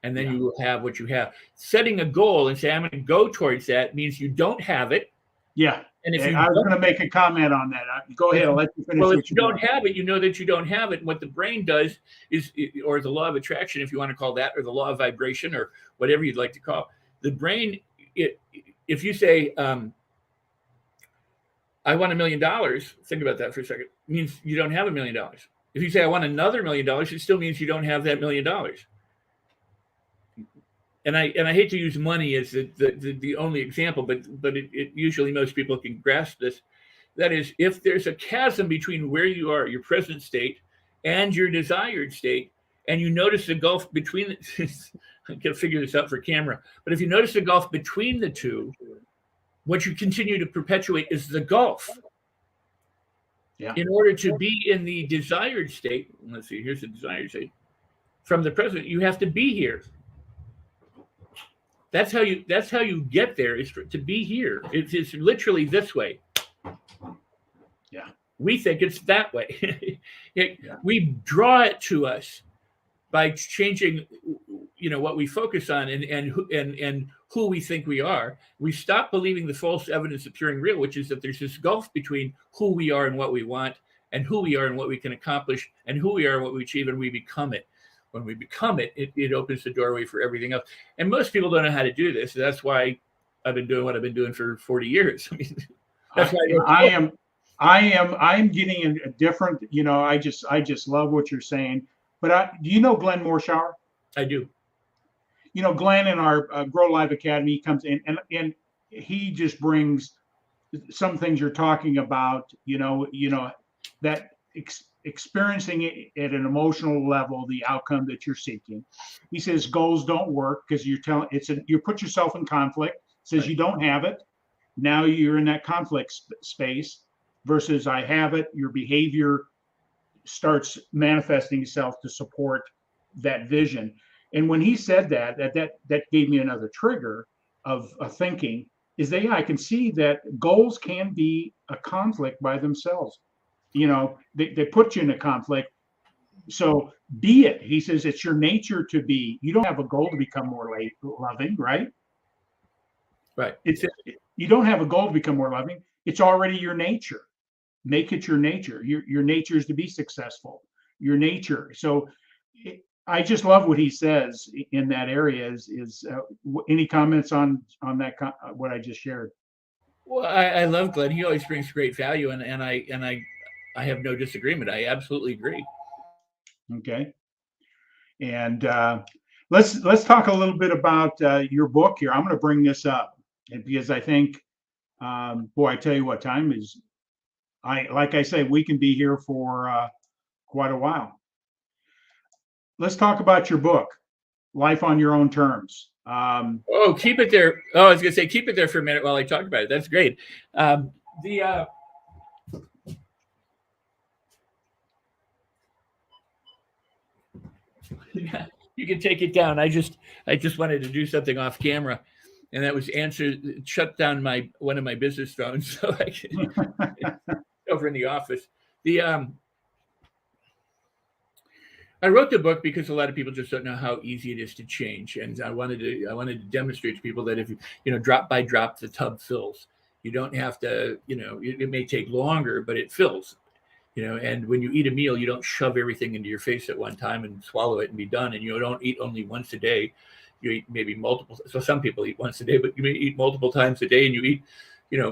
And then you will have what you have. Setting a goal and say, I'm going to go towards that, means you don't have it. Yeah. And if I was going to make a comment on that. Go ahead. I'll let you finish. Well, if you don't have it, you know that you don't have it. And what the brain does is, or the law of attraction, if you want to call that, or the law of vibration, or whatever you'd like to call it, the brain, if you say, I want $1 million, think about that for a second, it means you don't have $1 million. If you say, I want another $1 million, it still means you don't have that $1 million. And I hate to use money as the only example, but it usually most people can grasp this. That is, if there's a chasm between where you are, your present state, and your desired state, and you notice the gulf between I can figure this out for camera, but if you notice the gulf between the two, what you continue to perpetuate is the gulf. Yeah. In order to be in the desired state, let's see, here's the desired state. From the present, you have to be here. That's how you get there, is to be here. It's literally this way. Yeah. We think it's that way. We draw it to us by changing, what we focus on and who we think we are. We stop believing the false evidence appearing real, which is that there's this gulf between who we are and what we want, and who we are and what we can accomplish, and who we are and what we achieve, and we become it. When we become it, it opens the doorway for everything else. And most people don't know how to do this. That's why I've been doing what I've been doing for 40 years. I mean, that's why I am getting a different, I just love what you're saying. But do you know Glenn Morshower? I do. Glenn in our Grow Live Academy comes in and he just brings some things you're talking about, that experiencing it at an emotional level, the outcome that you're seeking. He says goals don't work because you put yourself in conflict. Says right. You don't have it. Now you're in that conflict space versus I have it. Your behavior starts manifesting itself to support that vision. And when he said that gave me another trigger of thinking is that I can see that goals can be a conflict by themselves. They put you in a conflict. So be it. He says it's your nature to be. You don't have a goal to become more loving, right? Right. You don't have a goal to become more loving. It's already your nature. Make it your nature. Your nature is to be successful. Your nature. So I just love what he says in that area. Is any comments on that? What I just shared. Well, I love Glenn. He always brings great value, and I have no disagreement. I absolutely agree. Okay. And let's talk a little bit about your book here. I'm going to bring this up because I think, I tell you what, time is. Like I say, we can be here for quite a while. Let's talk about your book, Life on Your Own Terms. Keep it there. I was going to say, keep it there for a minute while I talk about it. That's great. You can take it down. I just wanted to do something off camera, and that was shut down one of my business phones, so I can over in the office. I wrote the book because a lot of people just don't know how easy it is to change, and I wanted to demonstrate to people that if you drop by drop the tub fills, You don't have to, it may take longer, but it fills. And when you eat a meal, you don't shove everything into your face at one time and swallow it and be done. And you don't eat only once a day. You eat maybe multiple. So some people eat once a day, but you may eat multiple times a day, and you eat,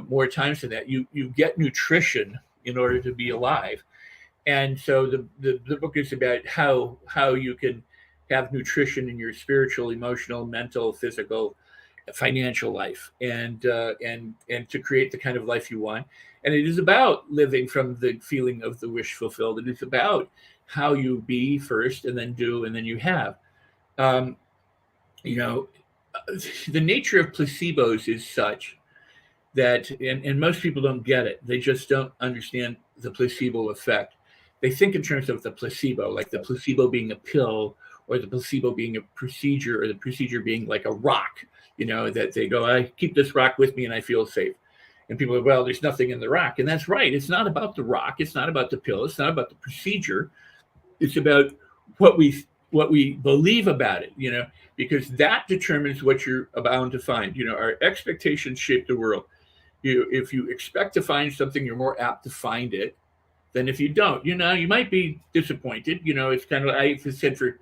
more times than that. You get nutrition in order to be alive. And so the book is about how you can have nutrition in your spiritual, emotional, mental, physical, financial life, and to create the kind of life you want. And it is about living from the feeling of the wish fulfilled. It is about how you be first, and then do, and then you have. The nature of placebos is such that, and most people don't get it. They just don't understand the placebo effect. They think in terms of the placebo, like the placebo being a pill, or the placebo being a procedure, or the procedure being like a rock, that they go, I keep this rock with me and I feel safe. And people go, well, there's nothing in the rock. And that's right. It's not about the rock. It's not about the pill. It's not about the procedure. It's about what we believe about it, because that determines what you're bound to find. Our expectations shape the world. If you expect to find something, you're more apt to find it than if you don't. You might be disappointed. It's kind of, I've said for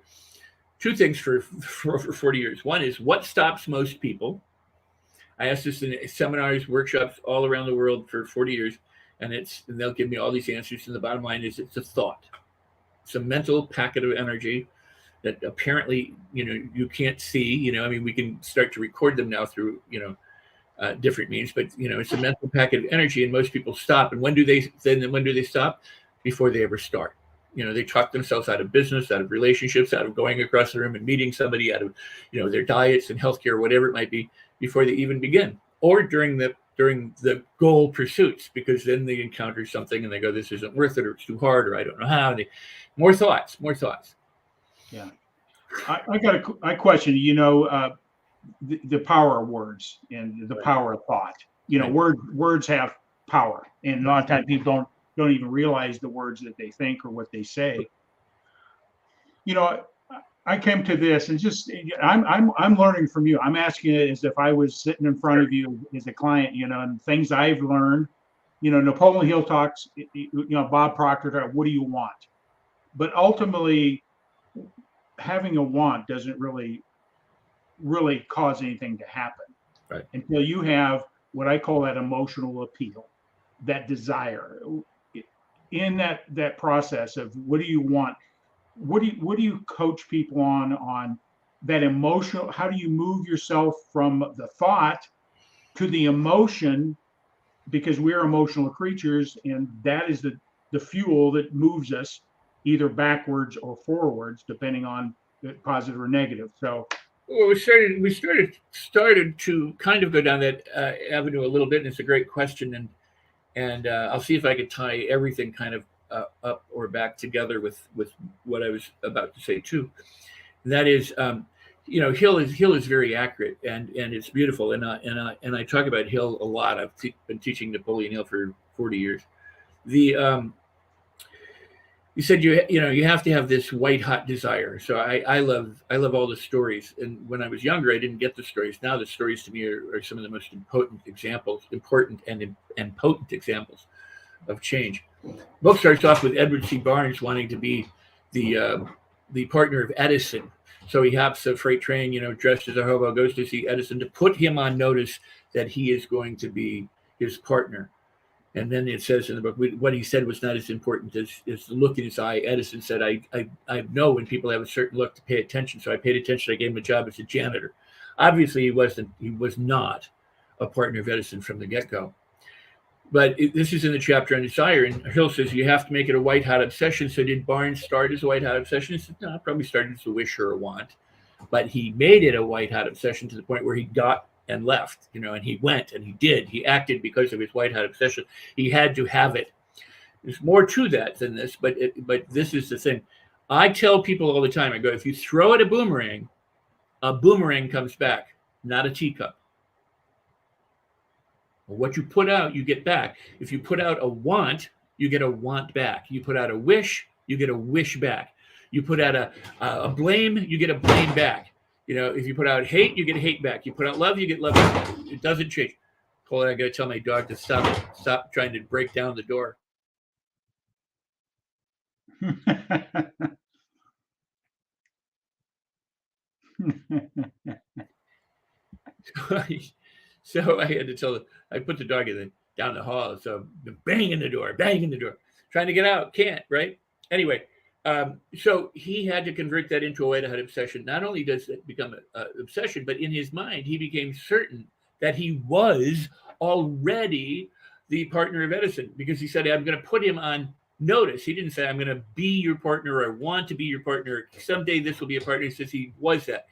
two things for over 40 years. One is, what stops most people? I asked this in seminars, workshops all around the world for 40 years, and they'll give me all these answers. And the bottom line is, it's a thought. It's a mental packet of energy that apparently, you can't see. We can start to record them now through, different means, but it's a mental packet of energy, and most people stop. And when do they stop? Before they ever start. They talk themselves out of business, out of relationships, out of going across the room and meeting somebody, out of, their diets and healthcare, whatever it might be, before they even begin, or during the goal pursuits, because then they encounter something and they go, this isn't worth it, or it's too hard, or I don't know how. More thoughts. Yeah. I got a question, the power of words and the power of thought. Words have power, and a lot of times people don't even realize the words that they think or what they say. I came to this, and just I'm learning from you. I'm asking it as if I was sitting in front of you as a client, and things I've learned. Napoleon Hill talks, Bob Proctor talks, what do you want? But ultimately, having a want doesn't really cause anything to happen, right, until you have what I call that emotional appeal, that desire. In that process of what do you want, what do you coach people on that emotional? How do you move yourself from the thought to the emotion? Because we're emotional creatures, and that is the fuel that moves us either backwards or forwards, depending on positive or negative. So, well, we started to kind of go down that avenue a little bit, and it's a great question, and I'll see if I could tie everything kind of up or back together with what I was about to say too. And that is, Hill is very accurate, and it's beautiful, and I talk about Hill a lot. I've been teaching Napoleon Hill for 40 years. You said you have to have this white hot desire. So I love all the stories. And when I was younger, I didn't get the stories. Now the stories to me are some of the most important and potent examples of change. The book starts off with Edward C. Barnes wanting to be the partner of Edison. So he hops a freight train, dressed as a hobo, goes to see Edison to put him on notice that he is going to be his partner. And then it says in the book, what he said was not as important as the look in his eye. Edison said, I know when people have a certain look to pay attention. So I paid attention. I gave him a job as a janitor. Obviously, he was not a partner of Edison from the get-go. But this is in the chapter on desire. And Hill says, you have to make it a white-hot obsession. So did Barnes start as a white-hot obsession? He said, no, it probably started as a wish or a want. But he made it a white-hot obsession to the point where he got and left, and he went and he did. He acted because of his white-hot obsession. He had to have it. There's more to that than this, but this is the thing. I tell people all the time, I go, if you throw at a boomerang comes back, not a teacup. What you put out, you get back. If you put out a want, you get a want back. You put out a wish, you get a wish back. You put out a blame, you get a blame back. If you put out hate, you get hate back. You put out love, you get love back. It doesn't change. Cole, I got to tell my dog to stop trying to break down the door. So I had to tell. I put the dog down the hall. So banging the door, trying to get out, can't. Right. Anyway, so he had to convert that into a white-hot obsession. Not only does it become an obsession, but in his mind, he became certain that he was already the partner of Edison, because he said, I'm going to put him on notice. He didn't say, I'm going to be your partner, or I want to be your partner. Someday this will be a partner. He says he was that.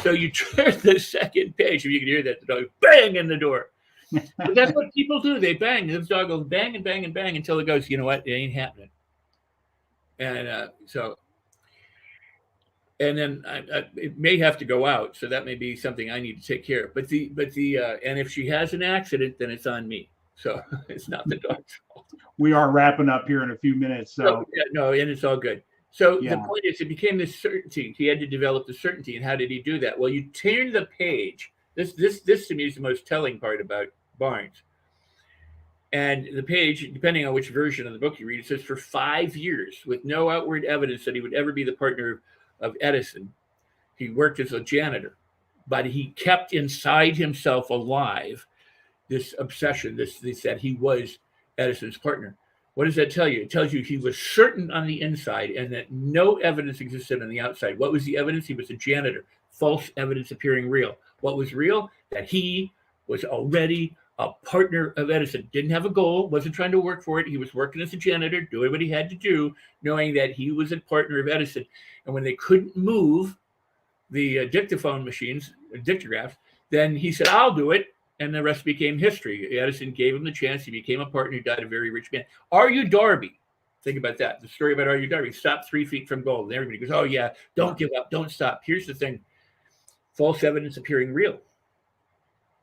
So you turn the second page, if you can hear that, the dog bang in the door. But that's what people do. They bang. This dog goes bang and bang and bang until it goes, you know what? It ain't happening. And and then it may have to go out. So that may be something I need to take care of. But and if she has an accident, then it's on me. So it's not the dog's fault. We are wrapping up here in a few minutes. So yeah, no, and it's all good. So the point is, it became this certainty. He had to develop the certainty. And how did he do that? Well, you turn the page. This to me is the most telling part about Barnes. And the page, depending on which version of the book you read, it says for 5 years, with no outward evidence that he would ever be the partner of Edison, he worked as a janitor. But he kept inside himself alive this obsession, this that he was Edison's partner. What does that tell you? It tells you he was certain on the inside and that no evidence existed on the outside. What was the evidence? He was a janitor. False evidence appearing real. What was real? That he was already a partner of Edison. Didn't have a goal, wasn't trying to work for it. He was working as a janitor, doing what he had to do, knowing that he was a partner of Edison. And when they couldn't move the dictaphone machines, dictographs, then he said, I'll do it. And the rest became history. Edison gave him the chance. He became a partner. He died a very rich man. R.U. Darby. Think about that. The story about R.U. Darby. Stopped 3 feet from gold. And everybody goes, oh, yeah, don't give up. Don't stop. Here's the thing. False evidence appearing real.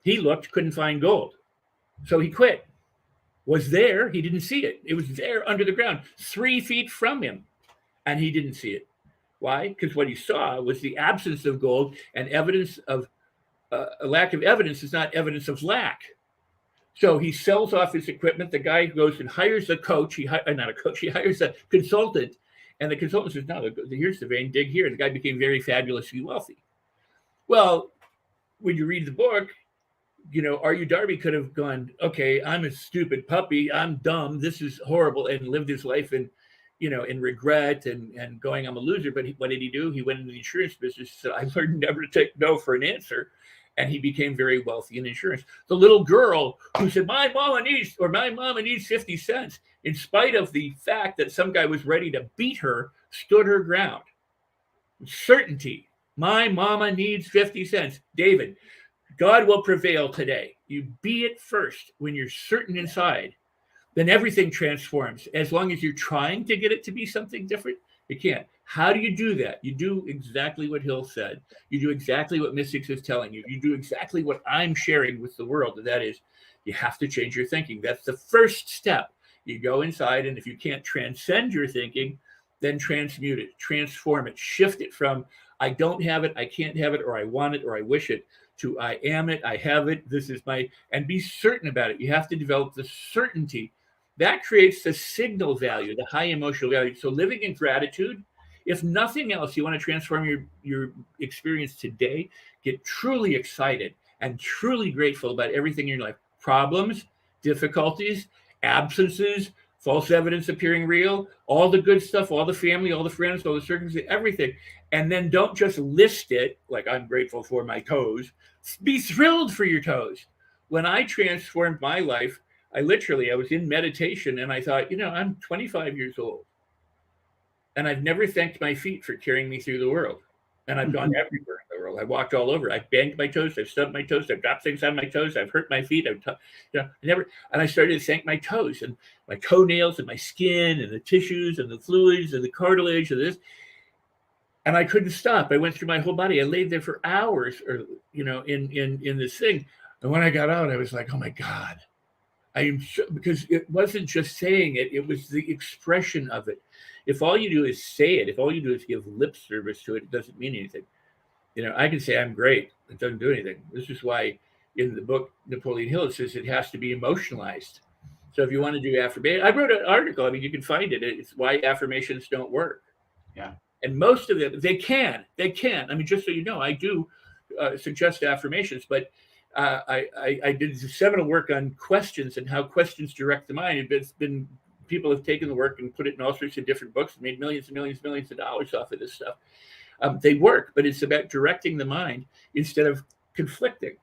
He looked, couldn't find gold. So he quit. Was there. He didn't see it. It was there under the ground, 3 feet from him. And he didn't see it. Why? Because what he saw was the absence of gold, and evidence of a lack of evidence is not evidence of lack. So he sells off his equipment. The guy goes and hires a coach. He hires a consultant. And the consultant says, no, here's the vein, dig here. The guy became very fabulously wealthy. Well, when you read the book, R.U. Darby could have gone, okay, I'm a stupid puppy. I'm dumb. This is horrible. And lived his life in regret and going, I'm a loser. But what did he do? He went into the insurance business. So I learned never to take no for an answer. And he became very wealthy in insurance. The little girl who said, my mama needs 50 cents, in spite of the fact that some guy was ready to beat her, stood her ground. Certainty. My mama needs 50 cents. David, God will prevail today. You be it first when you're certain inside. Then everything transforms. As long as you're trying to get it to be something different, it can't. How do you do that? You do exactly what Hill said. You do exactly what Mystics is telling you. You do exactly what I'm sharing with the world. And that is, you have to change your thinking. That's the first step. You go inside, and if you can't transcend your thinking, then transmute it, transform it, shift it from I don't have it, I can't have it, or I want it, or I wish it, to I am it, I have it, this is and be certain about it. You have to develop the certainty. That creates the signal value, the high emotional value. So living in gratitude, if nothing else, you want to transform your experience today, get truly excited and truly grateful about everything in your life. Problems, difficulties, absences, false evidence appearing real, all the good stuff, all the family, all the friends, all the circumstances, everything. And then don't just list it like I'm grateful for my toes. Be thrilled for your toes. When I transformed my life, I was in meditation and I thought, I'm 25 years old. And I've never thanked my feet for carrying me through the world. And I've gone everywhere in the world. I walked all over. I've banged my toes. I've stubbed my toes. I've dropped things on my toes. I've hurt my feet. And I started to thank my toes and my toenails and my skin and the tissues and the fluids and the cartilage and this. And I couldn't stop. I went through my whole body. I laid there for hours, in this thing. And when I got out, I was like, oh my God. Because it wasn't just saying it, it was the expression of it. If all you do is say it, if all you do is give lip service to it, it doesn't mean anything. I can say I'm great. It doesn't do anything. This is why in the book Napoleon Hill, it says it has to be emotionalized. So if you want to do affirmation, I wrote an article. I mean, you can find it. It's why affirmations don't work. Yeah. And most of them, they can. I mean, just so you know, I do suggest affirmations, but I did seminal work on questions and how questions direct the mind. It's been people have taken the work and put it in all sorts of different books, and made millions and millions and millions of dollars off of this stuff. They work, but it's about directing the mind instead of conflicting.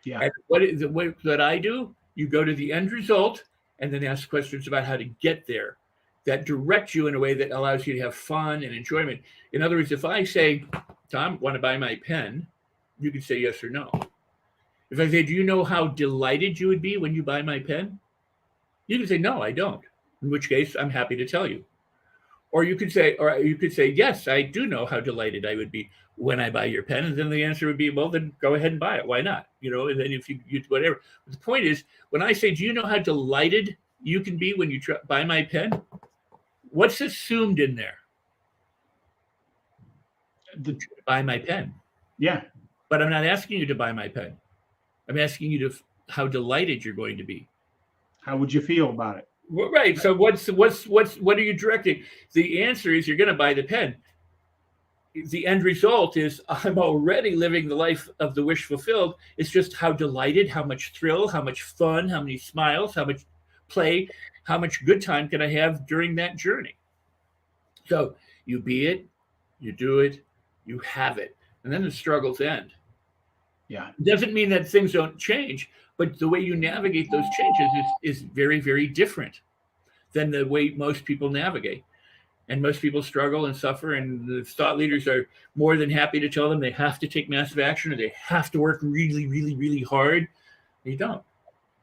Yeah. And what I do, you go to the end result and then ask questions about how to get there that direct you in a way that allows you to have fun and enjoyment. In other words, if I say, Tom, want to buy my pen? You can say yes or no. If I say, do you know how delighted you would be when you buy my pen? You can say, no, I don't. In which case, I'm happy to tell you. Or you could say, yes, I do know how delighted I would be when I buy your pen. And then the answer would be, well, then go ahead and buy it. Why not? You know, and then if you whatever. But the point is, when I say, do you know how delighted you can be when you buy my pen? What's assumed in there? Buy my pen. Yeah. But I'm not asking you to buy my pen. I'm asking you how delighted you're going to be. How would you feel about it? Well, right. So what are you directing? The answer is you're going to buy the pen. The end result is I'm already living the life of the wish fulfilled. It's just how delighted, how much thrill, how much fun, how many smiles, how much play, how much good time can I have during that journey? So you be it, you do it, you have it, and then the struggles end. Yeah. It doesn't mean that things don't change, but the way you navigate those changes is very, very different than the way most people navigate. And most people struggle and suffer, and the thought leaders are more than happy to tell them they have to take massive action or they have to work really, really, really hard. You don't.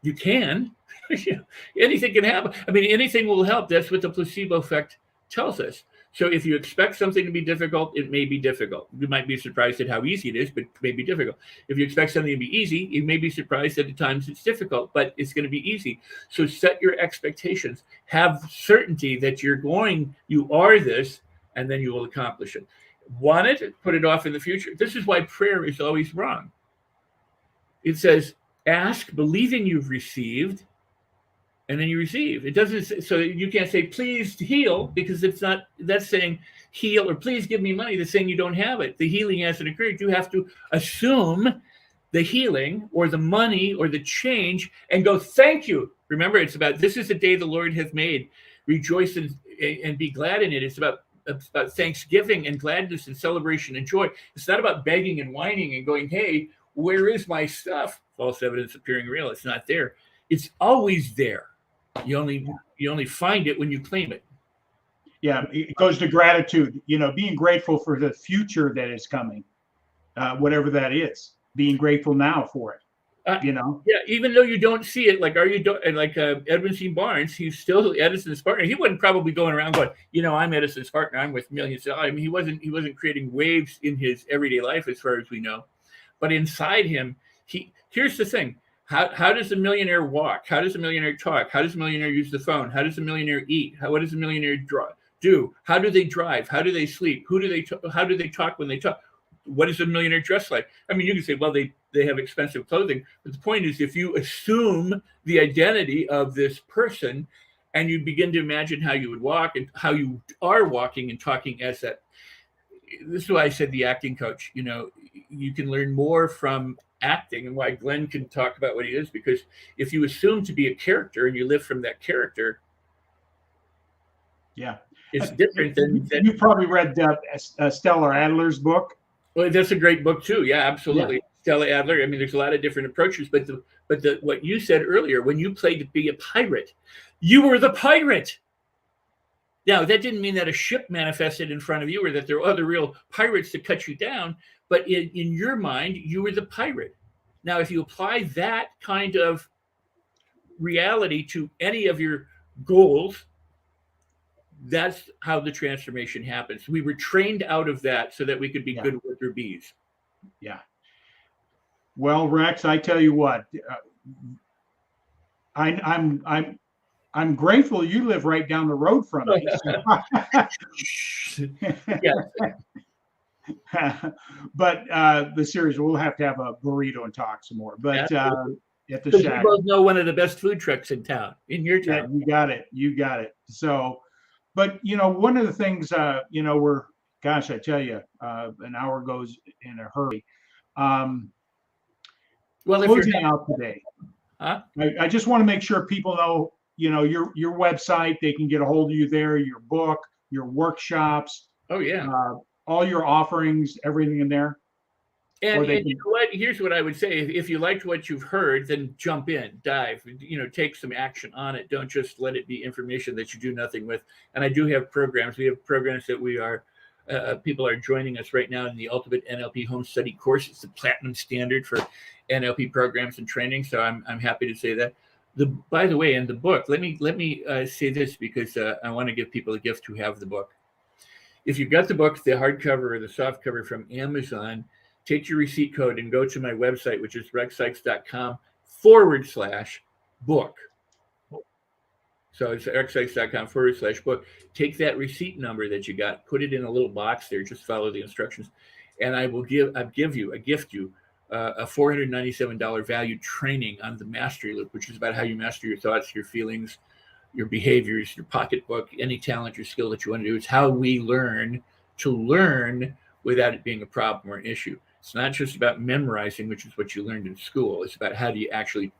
You can. Anything can happen. I mean, anything will help. That's what the placebo effect tells us. So if you expect something to be difficult, it may be difficult. You might be surprised at how easy it is, but it may be difficult. If you expect something to be easy, you may be surprised that at times it's difficult, but it's going to be easy. So set your expectations. Have certainty that you are this, and then you will accomplish it. Want it? Put it off in the future. This is why prayer is always wrong. It says, ask, believing you've received, and then you receive. It doesn't, so you can't say, please heal, because that's saying heal, or please give me money. That's saying you don't have it. The healing hasn't occurred. You have to assume the healing or the money or the change and go, thank you. Remember, it's about, this is the day the Lord has made. Rejoice and be glad in it. It's about thanksgiving and gladness and celebration and joy. It's not about begging and whining and going, hey, where is my stuff? False evidence appearing real. It's not there. It's always there. You only find it when you claim it. Yeah, it goes to gratitude. Being grateful for the future that is coming, whatever that is. Being grateful now for it. Yeah, even though you don't see it, like Edwin C. Barnes, he's still Edison's partner. He wasn't probably going around going, I'm Edison's partner. I'm with millions of dollars. I mean, he wasn't creating waves in his everyday life, as far as we know. But inside him, here's the thing. How does a millionaire walk? How does a millionaire talk? How does a millionaire use the phone? How does a millionaire eat? What does a millionaire do? How do they drive? How do they sleep? How do they talk when they talk? What does a millionaire dress like? I mean, you can say, well, they have expensive clothing. But the point is, if you assume the identity of this person and you begin to imagine how you would walk and how you are walking and talking as that, this is why I said the acting coach, you can learn more from acting, and why Glenn can talk about what he is, because if you assume to be a character and you live from that character, yeah, it's different than you probably read Stella Adler's book. Well, that's a great book too. Yeah, absolutely. Yeah. Stella Adler. I mean, there's a lot of different approaches, but what you said earlier, when you played to be a pirate, you were the pirate. Now, that didn't mean that a ship manifested in front of you or that there were other real pirates to cut you down, but in your mind, you were the pirate. Now, if you apply that kind of reality to any of your goals, that's how the transformation happens. We were trained out of that so that we could be good worker bees. Yeah. Well, Rex, I tell you what, I'm grateful you live right down the road from me. Yeah. But seriously, we'll have to have a burrito and talk some more. But Absolutely. at the Because we shack, both know one of the best food trucks in town, in your yeah, town. you got it, you got it. So, but one of the things, we're, gosh, I tell you, an hour goes in a hurry. Um, Well, if you're Closing out today, huh? I just want to make sure people know, your website. They can get a hold of you there. Your book, your workshops, Oh yeah. uh, all your offerings, everything in there, or And they you can. know what? Here's what I would say: if you liked what you've heard, then jump in, dive, take some action on it. Don't just let it be information that you do nothing with. And I do have programs. We have programs that we are. People are joining us right now in the Ultimate NLP Home Study course. It's the platinum standard for NLP programs and training. So I'm happy to say that. By the way, in the book, let me say this because I want to give people a gift who have the book. If you've got the book, the hardcover or the soft cover from Amazon, take your receipt code and go to my website, which is rexsikes.com/book. So it's rexsikes.com/book. Take that receipt number that you got, put it in a little box there, just follow the instructions, and I'll gift you a $497 value training on the mastery loop, which is about how you master your thoughts, your feelings, your behaviors, your pocketbook, any talent or skill that you want to do. It's how we learn to learn without it being a problem or an issue. It's not just about memorizing, which is what you learned in school. It's about how do you actually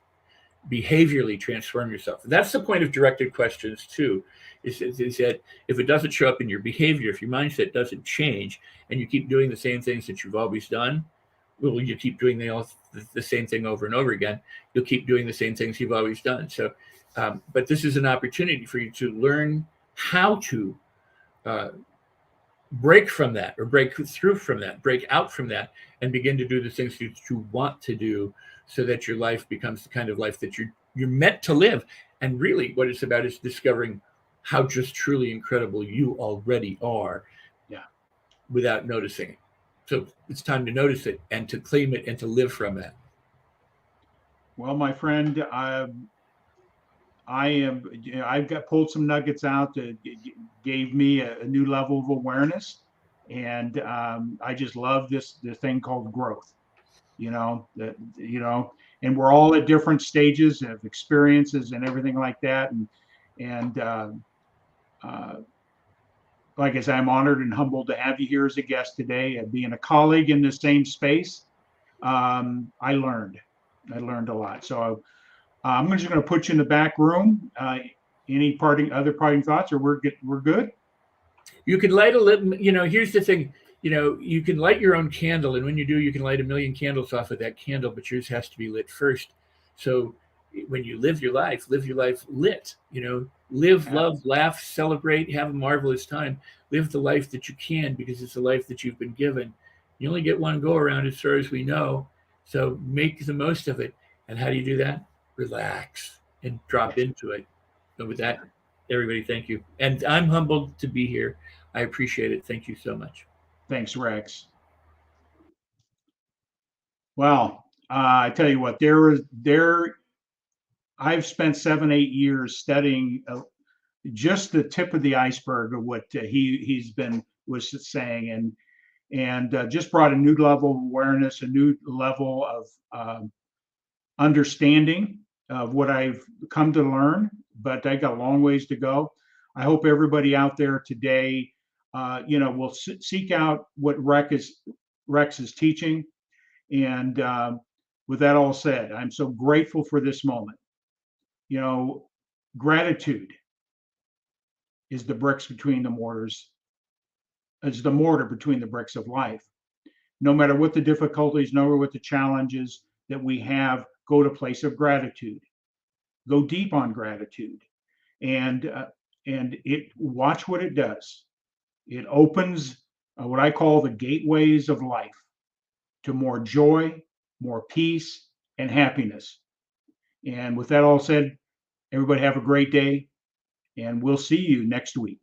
behaviorally transform yourself. And that's the point of directed questions too, is that if it doesn't show up in your behavior, if your mindset doesn't change and you keep doing the same things that you've always done, well, you keep doing the same thing over and over again. You'll keep doing the same things you've always done. So, but this is an opportunity for you to learn how to uh, break from that, or break through from that, break out from that, and begin to do the things that you want to do, so that your life becomes the kind of life that you're meant to live. And really, what it's about is discovering how just truly incredible you already are, Yeah. without noticing it. So it's time to notice it and to claim it and to live from that. Well, my friend, I've got pulled some nuggets out that gave me a new level of awareness, and I just love the thing called growth. That and we're all at different stages of experiences and everything like that, and uh, like I said, I'm honored and humbled to have you here as a guest today. Being a colleague in the same space, I learned a lot. So I'm just going to put you in the back room. Any other parting thoughts, or we're good? You can light a lit. Here's the thing. You can light your own candle, and when you do, you can light a million candles off of that candle, but yours has to be lit first. So when you live your life lit. Live, Uh, love, laugh, celebrate, have a marvelous time. Live the life that you can, because it's the life that you've been given. You only get one go around, as far as we know. So make the most of it. And how do you do that? Relax and drop into it. And with that, everybody, thank you. And I'm humbled to be here. I appreciate it. Thank you so much. Thanks, Rex. Well, I tell you what, I've spent 7, 8 years studying just the tip of the iceberg of what he's been was saying, and just brought a new level of awareness, a new level of understanding of what I've come to learn. But I got a long ways to go. I hope everybody out there today, will seek out what Rex is teaching. And with that all said, I'm so grateful for this moment. Gratitude is the bricks between the mortars, is the mortar between the bricks of life. No matter what the difficulties, no matter what the challenges that we have, go to a place of gratitude. Go deep on gratitude, and it watch what it does. It opens what I call the gateways of life to more joy, more peace, and happiness. And with that all said, everybody have a great day, and we'll see you next week.